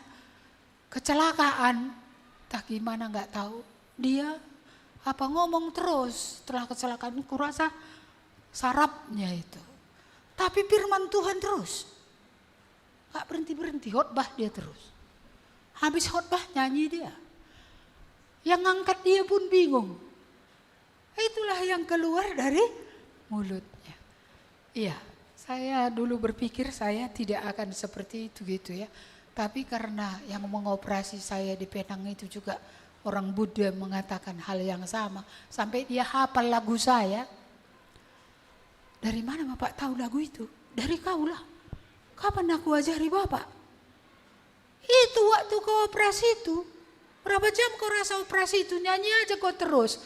kecelakaan, tak gimana nggak tahu. Dia ngomong terus setelah kecelakaan, kurasa sarafnya itu. Tapi firman Tuhan terus. Gak berhenti-berhenti, khotbah dia terus. Habis khotbah nyanyi dia. Yang ngangkat dia pun bingung. Itulah yang keluar dari mulutnya. Iya, saya dulu berpikir saya tidak akan seperti itu gitu ya. Tapi karena yang mengoperasi saya di Penang itu juga orang Buddha mengatakan hal yang sama. Sampai dia hafal lagu saya. Dari mana Bapak tahu lagu itu? Dari kaulah. Kapan aku ajari Bapak? Itu waktu kau operasi itu. Berapa jam kau rasa operasi itu? Nyanyi aja kau terus.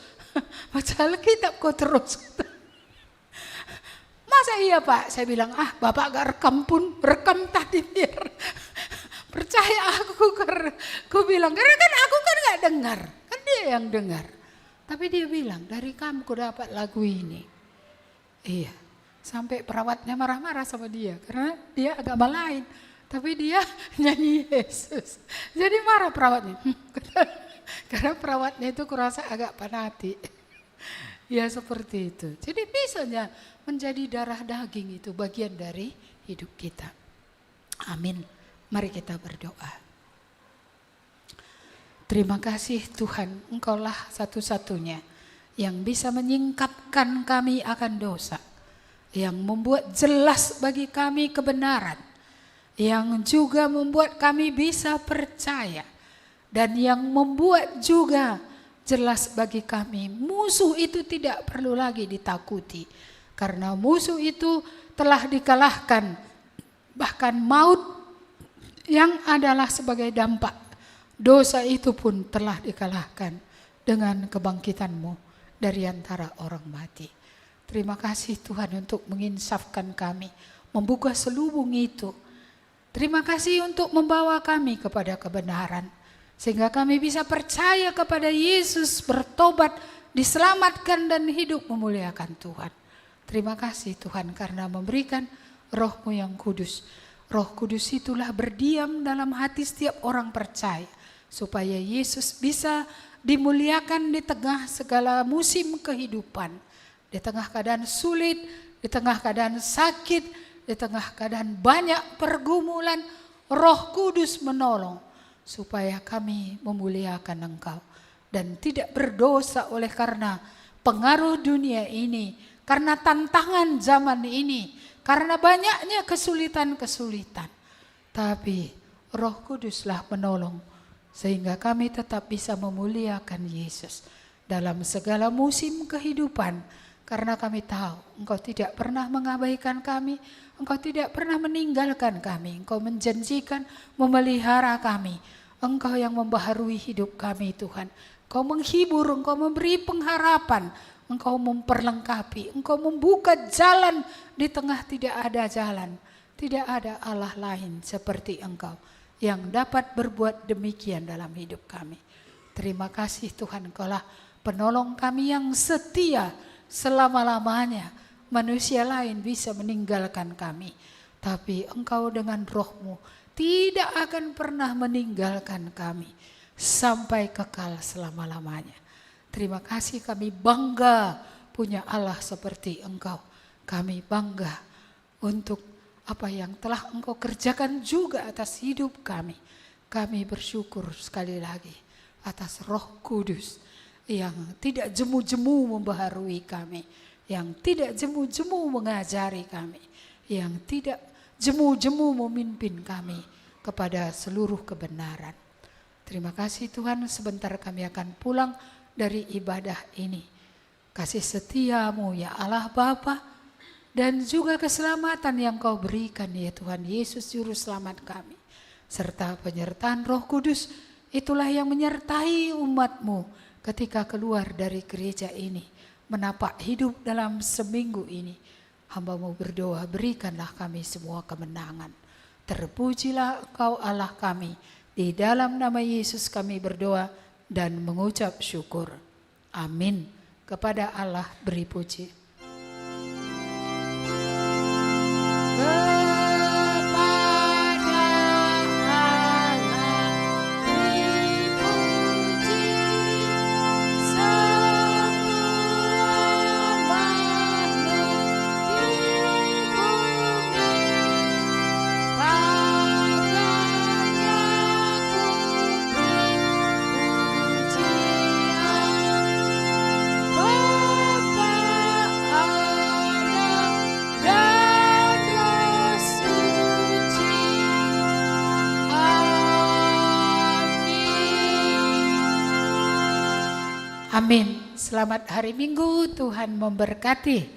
Baca Alkitab kau terus. Masa iya Pak? Saya bilang, Bapak gak rekam pun. Rekam tadi biar. Percaya aku bilang. Karena kan aku kan gak dengar. Kan dia yang dengar. Tapi dia bilang, dari kamu kau dapat lagu ini. Iya. Sampai perawatnya marah-marah sama dia karena dia agama lain, tapi dia nyanyi Yesus. Jadi marah perawatnya. Karena perawatnya itu kurasa agak fanatik. Ya seperti itu. Jadi bisanya menjadi darah daging itu bagian dari hidup kita. Amin. Mari kita berdoa. Terima kasih Tuhan, Engkaulah satu-satunya yang bisa menyingkapkan kami akan dosa. Yang membuat jelas bagi kami kebenaran, yang juga membuat kami bisa percaya, dan yang membuat juga jelas bagi kami musuh itu tidak perlu lagi ditakuti, karena musuh itu telah dikalahkan, bahkan maut yang adalah sebagai dampak dosa itu pun telah dikalahkan dengan kebangkitan-Mu dari antara orang mati. Terima kasih Tuhan untuk menginsafkan kami, membuka selubung itu. Terima kasih untuk membawa kami kepada kebenaran. Sehingga kami bisa percaya kepada Yesus, bertobat, diselamatkan dan hidup memuliakan Tuhan. Terima kasih Tuhan karena memberikan Roh-Mu yang kudus. Roh Kudus itulah berdiam dalam hati setiap orang percaya, supaya Yesus bisa dimuliakan di tengah segala musim kehidupan, di tengah keadaan sulit, di tengah keadaan sakit, di tengah keadaan banyak pergumulan. Roh Kudus menolong supaya kami memuliakan Engkau dan tidak berdosa oleh karena pengaruh dunia ini, karena tantangan zaman ini, karena banyaknya kesulitan-kesulitan. Tapi Roh Kuduslah menolong sehingga kami tetap bisa memuliakan Yesus dalam segala musim kehidupan, karena kami tahu Engkau tidak pernah mengabaikan kami, Engkau tidak pernah meninggalkan kami, Engkau menjanjikan memelihara kami, Engkau yang membaharui hidup kami Tuhan. Engkau menghibur, Engkau memberi pengharapan, Engkau memperlengkapi, Engkau membuka jalan di tengah tidak ada jalan. Tidak ada Allah lain seperti Engkau yang dapat berbuat demikian dalam hidup kami. Terima kasih Tuhan, Engkaulah penolong kami yang setia selama-lamanya. Manusia lain bisa meninggalkan kami, tapi Engkau dengan Roh-Mu tidak akan pernah meninggalkan kami sampai kekal selama-lamanya. Terima kasih, kami bangga punya Allah seperti Engkau. Kami bangga untuk apa yang telah Engkau kerjakan juga atas hidup kami. Kami bersyukur sekali lagi atas Roh Kudus yang tidak jemu-jemu membaharui kami, yang tidak jemu-jemu mengajari kami, yang tidak jemu-jemu memimpin kami kepada seluruh kebenaran. Terima kasih Tuhan, sebentar kami akan pulang dari ibadah ini. Kasih setia-Mu ya Allah Bapa, dan juga keselamatan yang Kau berikan ya Tuhan Yesus Juru Selamat kami, serta penyertaan Roh Kudus, itulah yang menyertai umat-Mu ketika keluar dari gereja ini, menapak hidup dalam seminggu ini. Hamba-Mu berdoa, berikanlah kami semua kemenangan. Terpujilah Engkau Allah kami. Di dalam nama Yesus kami berdoa dan mengucap syukur. Amin. Kepada Allah beri puji. Amin. Selamat hari Minggu, Tuhan memberkati.